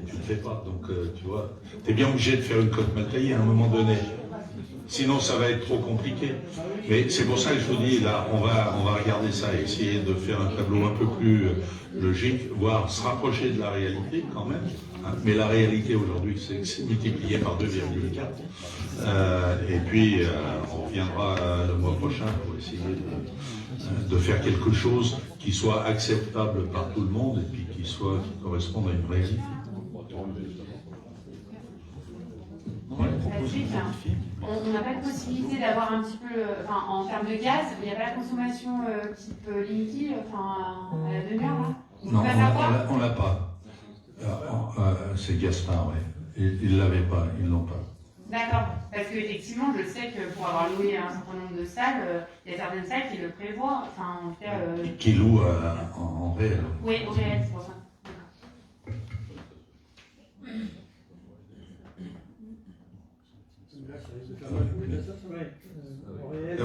Tu ne le fais pas. Donc, tu vois, tu es bien obligé de faire une cote mal taillée à un moment donné. Sinon, ça va être trop compliqué. Mais c'est pour ça que je vous dis, là, on va regarder ça, essayer de faire un tableau un peu plus logique, voire se rapprocher de la réalité quand même. Mais la réalité aujourd'hui, c'est que c'est multiplié par 2,4. Et puis, on reviendra le mois prochain pour essayer de faire quelque chose qui soit acceptable par tout le monde et puis qui corresponde à une réalité. On n'a pas de possibilité d'avoir un petit peu, enfin, en termes de gaz, il n'y a pas la consommation type liquide, enfin, à la demi-heure, là. Non, on l'a pas. C'est Gaspard, oui. Ils l'avaient pas, ils l'ont pas. D'accord, parce qu'effectivement, je sais que pour avoir loué un certain nombre de salles, il y a certaines salles qui le prévoient, enfin, en tout cas... Qui louent en réel. Oui, au réel, c'est pour ça.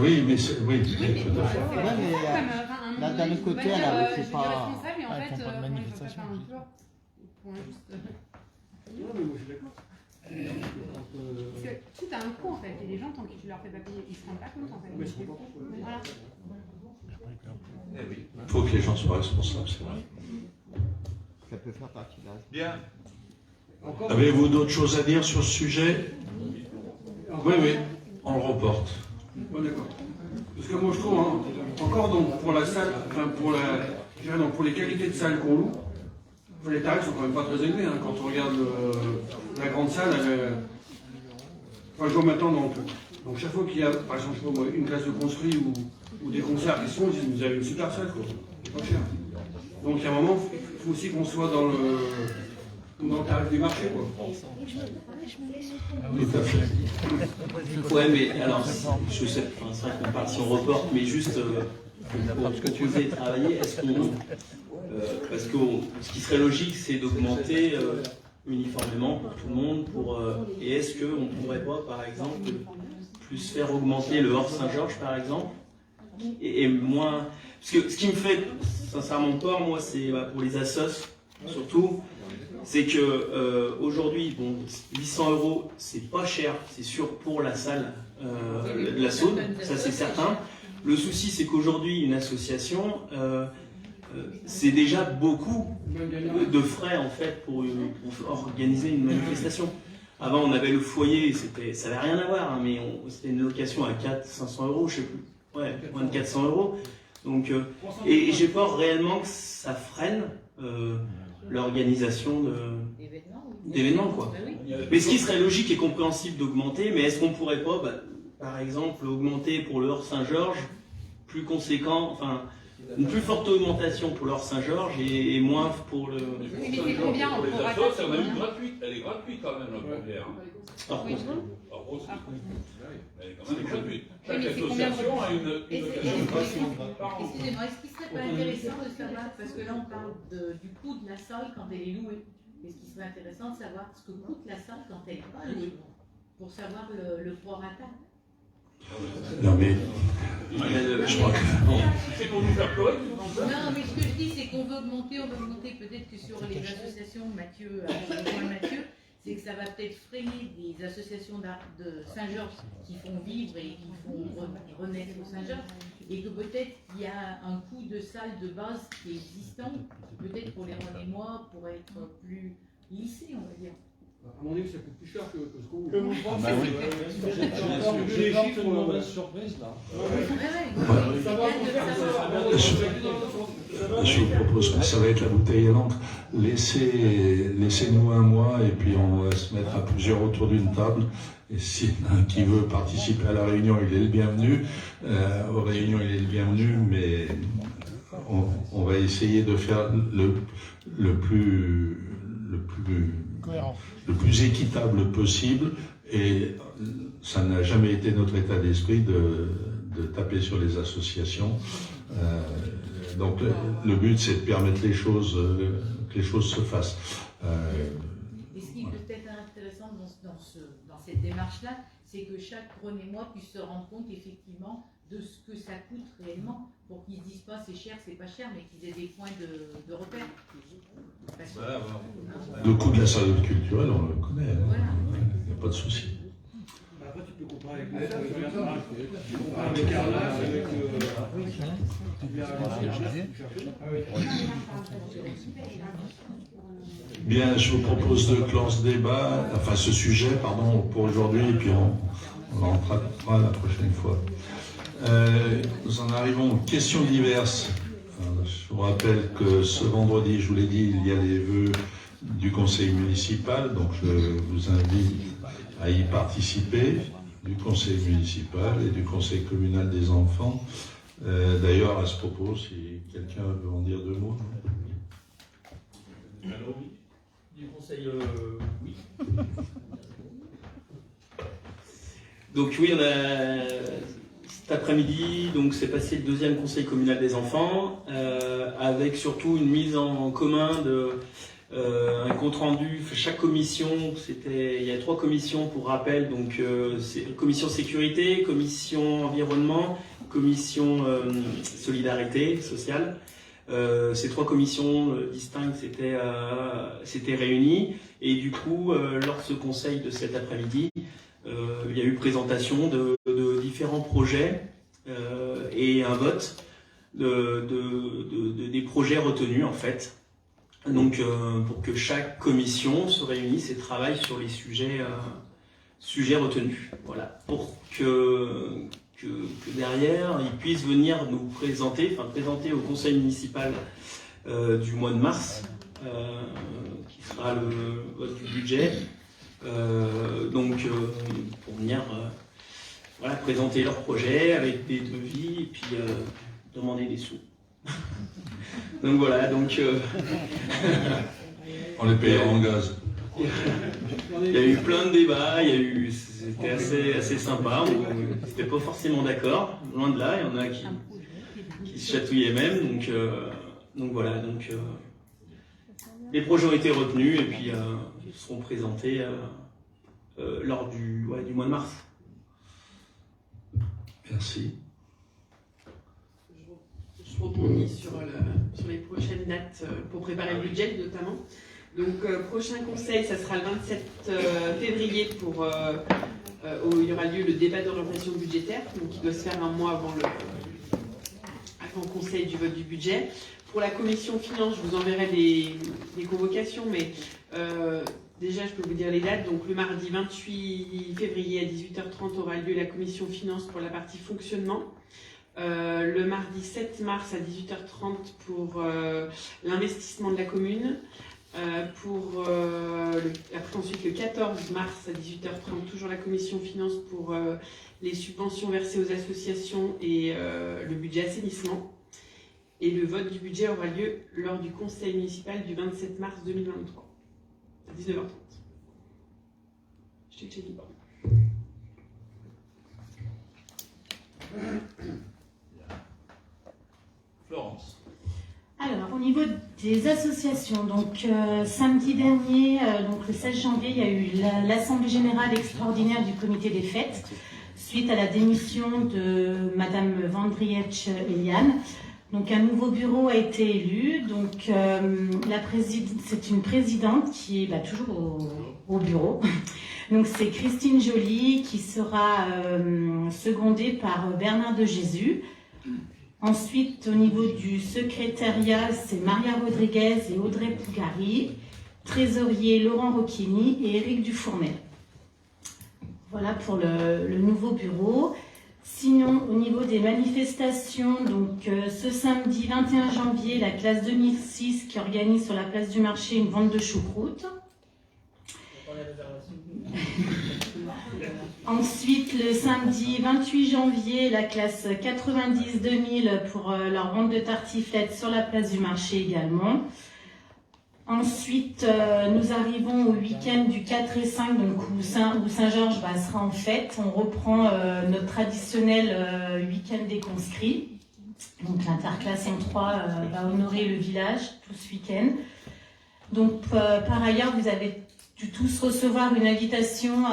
Oui, mais oui, tout à fait. D'un autre côté, elle avait fait pas. Responsable, et en fait, on ne peut pas faire un tour. Parce que tout a un coût en fait, et les gens, tant que tu leur fais pas payer, ils ne se rendent pas compte en fait. Voilà. Il faut que les gens soient responsables, c'est vrai. Ça peut faire partie de la... Bien. Avez-vous d'autres choses à dire sur ce sujet? Oui, on le reporte. Bon, d'accord. Parce que moi je trouve, encore donc, pour la salle, enfin pour les qualités de salle qu'on loue, les tarifs sont quand même pas très élevés. Quand on regarde la grande salle, je vois maintenant donc chaque fois qu'il y a, par exemple, je sais pas moi, une classe de construit ou des concerts qui se font, ils disent vous avez une super salle, quoi. C'est pas cher. Donc il y a un moment, il faut aussi qu'on soit dans le tarif du marché, quoi. Tout à fait. Ouais, mais alors, je sais, c'est vrai qu'on parle si on reporte, mais juste pour proposer de travailler, est-ce qu'on. Parce que ce qui serait logique, c'est d'augmenter uniformément pour tout le monde. Et est-ce qu'on ne pourrait pas, par exemple, plus faire augmenter le hors Saint-Georges, par exemple, et moins. Parce que ce qui me fait sincèrement peur, moi, c'est pour les assos, surtout. C'est que aujourd'hui, bon, 800 €, c'est pas cher, c'est sûr pour la salle de la Saône, ça c'est certain. Le souci, c'est qu'aujourd'hui, une association, c'est déjà beaucoup de frais en fait pour organiser une manifestation. Avant, on avait le foyer, ça n'avait rien à voir, mais c'était une location à 400-500 €, je sais plus, ouais, moins de 400 €. Donc, et j'ai peur réellement que ça freine l'organisation d'événements, quoi. Mais ce qui serait logique et compréhensible d'augmenter, mais est-ce qu'on pourrait pas, par exemple, augmenter pour le hors Saint-Georges plus conséquent, enfin, une plus forte augmentation pour le hors Saint-Georges et moins pour le... Oui, mais c'est combien pour les assos, c'est même gratuite. Elle est gratuite quand même, la première. Par contre. Elle est quand même gratuite. Oui, Chaque association a une location. Excusez-moi, est-ce qu'il ne serait pas intéressant de savoir, parce que là on parle du coût de la salle quand elle est louée, est-ce qu'il serait intéressant de savoir ce que coûte la salle quand elle n'est pas louée, pour savoir le prorata? Non mais, je crois que... C'est pour nous faire pleurer. Non, mais ce que je dis, c'est qu'on veut augmenter peut-être que sur les associations, Mathieu, c'est que ça va peut-être freiner des associations de Saint-Georges qui font vivre et qui font renaître au Saint-Georges, et que peut-être il y a un coût de salle de base qui est existant, peut-être pour les René-moi, pour être plus lissé, on va dire. À mon avis, ça coûte plus cher que ce qu'on Que vous pensez j'ai encore une mauvaise surprise là. Je vous propose que ça va être la bouteille à l'encre. Laissez-nous un mois et puis on va se mettre à plusieurs autour d'une table. Et si qui veut participer à la réunion, il est le bienvenu. Aux réunions, il est le bienvenu, mais on va essayer de faire le plus équitable possible, et ça n'a jamais été notre état d'esprit de taper sur les associations Donc le but, c'est de permettre que les choses se fassent. Et ce qui peut être intéressant dans cette démarche-là, c'est que chaque prenez-moi puisse se rendre compte effectivement de ce que ça coûte réellement, pour qu'ils ne se disent pas c'est cher, c'est pas cher, mais qu'ils aient des points de repère. Le coût de la salle culturelle, on le connaît, il n'y a pas de souci. Après, tu peux comparer avec avec Arlas, avec Bien, je vous propose de clore ce sujet, pour aujourd'hui, et puis on en traitera la prochaine fois. Nous en arrivons aux questions diverses. Je vous rappelle que ce vendredi, je vous l'ai dit, il y a les vœux du conseil municipal, donc je vous invite à y participer, du conseil municipal et du conseil communal des enfants. D'ailleurs, à ce propos, si quelqu'un veut en dire deux mots. Alors oui, du conseil, oui. Donc oui, on a cet après-midi, donc c'est passé le deuxième conseil communal des enfants, avec surtout une mise en commun de un compte rendu. Chaque commission, il y a 3 commissions pour rappel, donc commission sécurité, commission environnement, commission solidarité sociale. Ces 3 commissions distinctes s'étaient réunies, et du coup, lors de ce conseil de cet après-midi, il y a eu présentation de différents projets et un vote des projets retenus en fait. Donc pour que chaque commission se réunisse et travaille sur les sujets retenus. Voilà, pour que derrière ils puissent venir nous présenter au conseil municipal du mois de mars, qui sera le vote du budget. Pour venir présenter leur projet avec des devis et puis demander des sous. Donc voilà, on les payera en gaz. Il y a eu plein de débats, c'était assez sympa, c'était pas forcément d'accord, loin de là, il y en a qui se chatouillaient même, donc voilà, les projets ont été retenus et puis ils seront présentés lors du mois de mars. Merci. Je rebondis sur les prochaines dates pour préparer le budget notamment. Donc prochain conseil, ça sera le 27 février où il y aura lieu le débat d'orientation budgétaire, donc qui doit se faire un mois avant le conseil du vote du budget. Pour la commission finance, je vous enverrai des convocations, mais déjà je peux vous dire les dates. Donc le mardi 28 février à 18h30 aura lieu la commission finance pour la partie fonctionnement. Le mardi 7 mars à 18h30 pour l'investissement de la commune. Ensuite le 14 mars à 18h30, toujours la commission finance pour les subventions versées aux associations et le budget assainissement. Et le vote du budget aura lieu lors du conseil municipal du 27 mars 2023 à 19h30. Je t'ai dit. Florence. Alors, au niveau des associations, donc samedi dernier, donc le 16 janvier, il y a eu l'Assemblée Générale extraordinaire du comité des fêtes, suite à la démission de Madame Vandrietch Eliane. Donc un nouveau bureau a été élu, donc c'est une présidente qui est toujours au bureau. Donc c'est Christine Joly qui sera secondée par Bernard de Jésus. Ensuite, au niveau du secrétariat, c'est Maria Rodriguez et Audrey Pougari. Trésorier, Laurent Rocchini et Éric Dufournel. Voilà pour le nouveau bureau. Sinon, au niveau des manifestations, donc ce samedi 21 janvier, la classe 2006 qui organise sur la place du marché une vente de choucroute. Ensuite, le samedi 28 janvier, la classe 90-2000 pour leur vente de tartiflettes sur la place du marché également. Ensuite, nous arrivons au week-end du 4 et 5, donc où Saint-Georges sera en fête. On reprend notre traditionnel week-end des conscrits. Donc l'interclasse M3 va honorer le village tout ce week-end. Donc par ailleurs, vous avez dû tous recevoir une invitation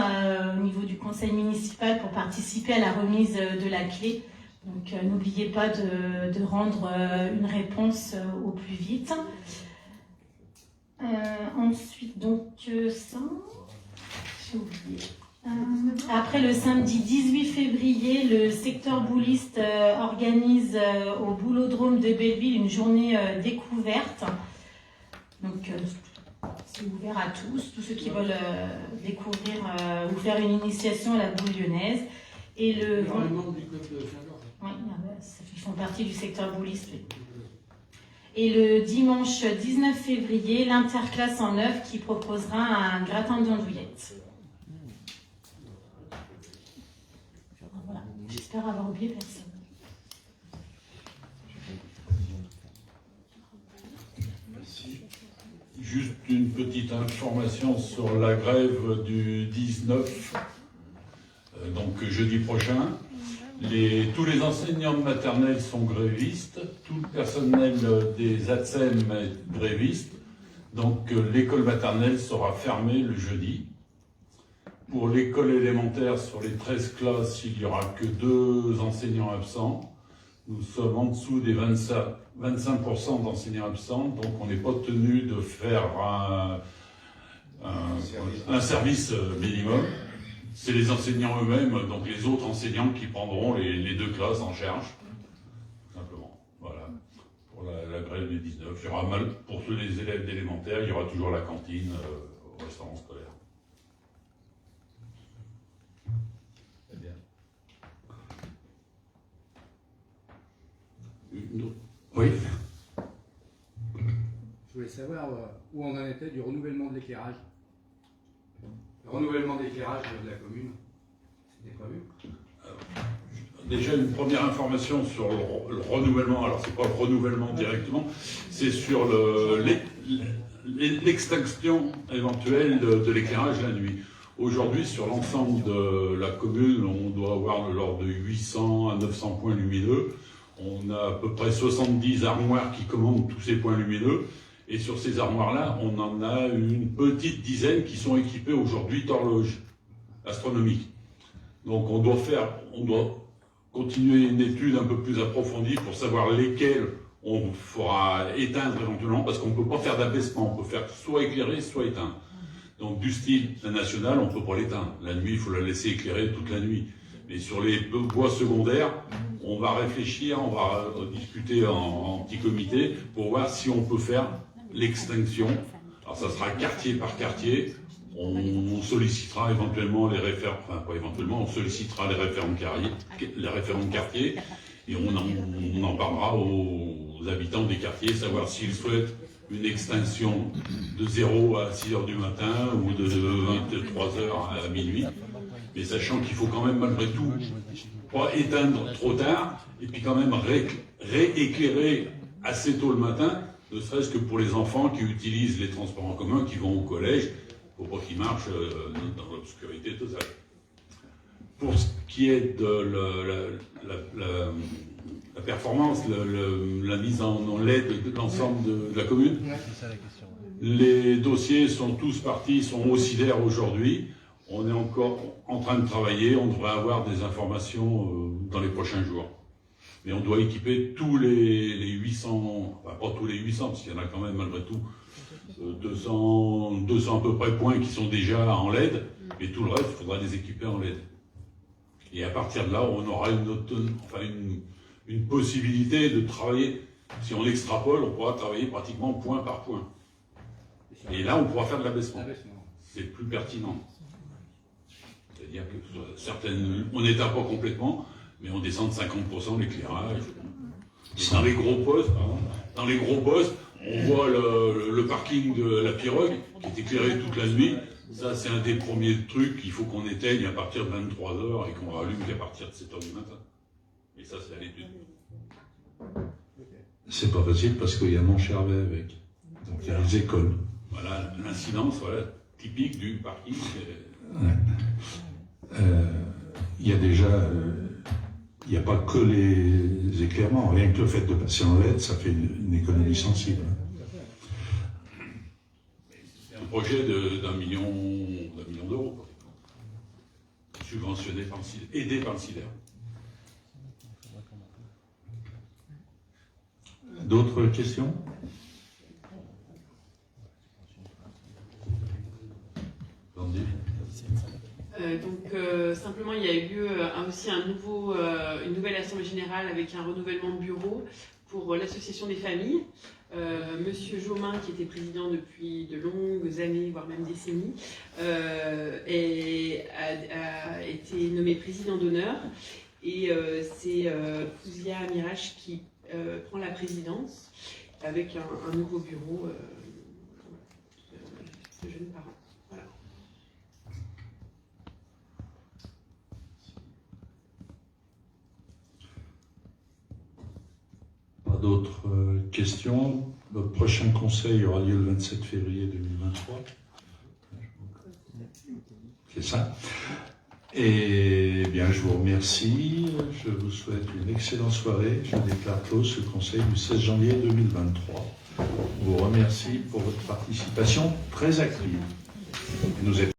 au niveau du conseil municipal pour participer à la remise de la clé. Donc n'oubliez pas de rendre une réponse au plus vite. Ensuite, donc ça, j'ai oublié. Après le samedi 18 février, le secteur bouliste organise au Boulodrome de Belleville une journée découverte. Donc c'est ouvert à tous ceux qui veulent découvrir ou faire une initiation à la boule lyonnaise. Et le du club de Saint-Georges. Oui, ils font partie du secteur bouliste. Oui. Et le dimanche 19 février, l'interclasse en œuvre qui proposera un gratin d'andouillettes. Voilà. J'espère avoir oublié personne. Merci. Juste une petite information sur la grève du 19, donc jeudi prochain. Tous les enseignants de maternelle sont grévistes, tout le personnel des ATSEM est gréviste, donc l'école maternelle sera fermée le jeudi. Pour l'école élémentaire, sur les 13 classes, il n'y aura que 2 enseignants absents. Nous sommes en dessous des 25% d'enseignants absents, donc on n'est pas tenu de faire un service minimum. C'est les enseignants eux-mêmes, donc les autres enseignants qui prendront les 2 classes en charge, tout simplement. Voilà, pour la grève des 19. Il y aura pour tous les élèves d'élémentaire, il y aura toujours la cantine au restaurant scolaire. Très bien. Oui. Je voulais savoir où on en était du renouvellement de l'éclairage. Le renouvellement d'éclairage de la commune, c'était prévu? Déjà une première information sur le renouvellement, alors c'est pas le renouvellement directement, c'est sur l'extinction éventuelle de l'éclairage la nuit. Aujourd'hui, sur l'ensemble de la commune, on doit avoir de l'ordre de 800 à 900 points lumineux. On a à peu près 70 armoires qui commandent tous ces points lumineux. Et sur ces armoires-là, on en a une petite dizaine qui sont équipées aujourd'hui d'horloges astronomiques. Donc on doit continuer une étude un peu plus approfondie pour savoir lesquelles on fera éteindre éventuellement, parce qu'on ne peut pas faire d'abaissement, on peut faire soit éclairer, soit éteindre. Donc du style, la nationale, on ne peut pas l'éteindre. La nuit, il faut la laisser éclairer toute la nuit. Mais sur les bois secondaires, on va réfléchir, on va discuter en petit comité pour voir si on peut faire l'extinction. Alors ça sera quartier par quartier. On sollicitera éventuellement les référents, enfin pas éventuellement, on sollicitera les référents de quartier et on en parlera aux habitants des quartiers, savoir s'ils souhaitent une extinction de 0 à 6 heures du matin ou de 23 heures à minuit. Mais sachant qu'il faut quand même malgré tout pas éteindre trop tard et puis quand même rééclairer assez tôt le matin, ne serait-ce que pour les enfants qui utilisent les transports en commun, qui vont au collège, il ne faut pas qu'ils marchent dans l'obscurité totale. Pour ce qui est de la performance, la mise en LED de l'ensemble de la commune, les dossiers sont tous partis, sont aussi d'air aujourd'hui. On est encore en train de travailler, on devrait avoir des informations dans les prochains jours. Mais on doit équiper tous les 800, enfin pas tous les 800, parce qu'il y en a quand même malgré tout 200 à peu près points qui sont déjà en LED, mais tout le reste, il faudra les équiper en LED. Et à partir de là, on aura une possibilité de travailler. Si on extrapole, on pourra travailler pratiquement point par point. Et là, on pourra faire de l'abaissement. C'est plus pertinent. C'est-à-dire que certaines, on n'éteint pas complètement, mais on descend de 50% l'éclairage. Dans les gros postes, on voit le parking de la Pirogue qui est éclairé toute la nuit. Ça, c'est un des premiers trucs qu'il faut qu'on éteigne à partir de 23h et qu'on rallume qu'à partir de 7h du matin. Et ça, c'est à l'étude. C'est pas facile parce qu'il y a Montchervet avec. Donc il y a les écoles. Voilà, l'incidence typique du parking. Il y a déjà il n'y a pas que les éclairements. Rien que le fait de passer en LED, ça fait une économie sensible. C'est un projet d'1 million d'euros, quoi. Subventionné par le CIDER, aidé par le CIDER. D'autres questions? Simplement, il y a eu lieu aussi une nouvelle assemblée générale avec un renouvellement de bureau pour l'association des familles. Monsieur Jomain, qui était président depuis de longues années, voire même décennies, a été nommé président d'honneur. Et c'est Fouzia Amirache qui prend la présidence avec un nouveau bureau de jeunes parents. Voilà. Pas d'autres questions. Notre prochain conseil aura lieu le 27 février 2023. C'est ça. Et bien, je vous remercie. Je vous souhaite une excellente soirée. Je déclare clos ce conseil du 16 janvier 2023. Je vous remercie pour votre participation très active. Nous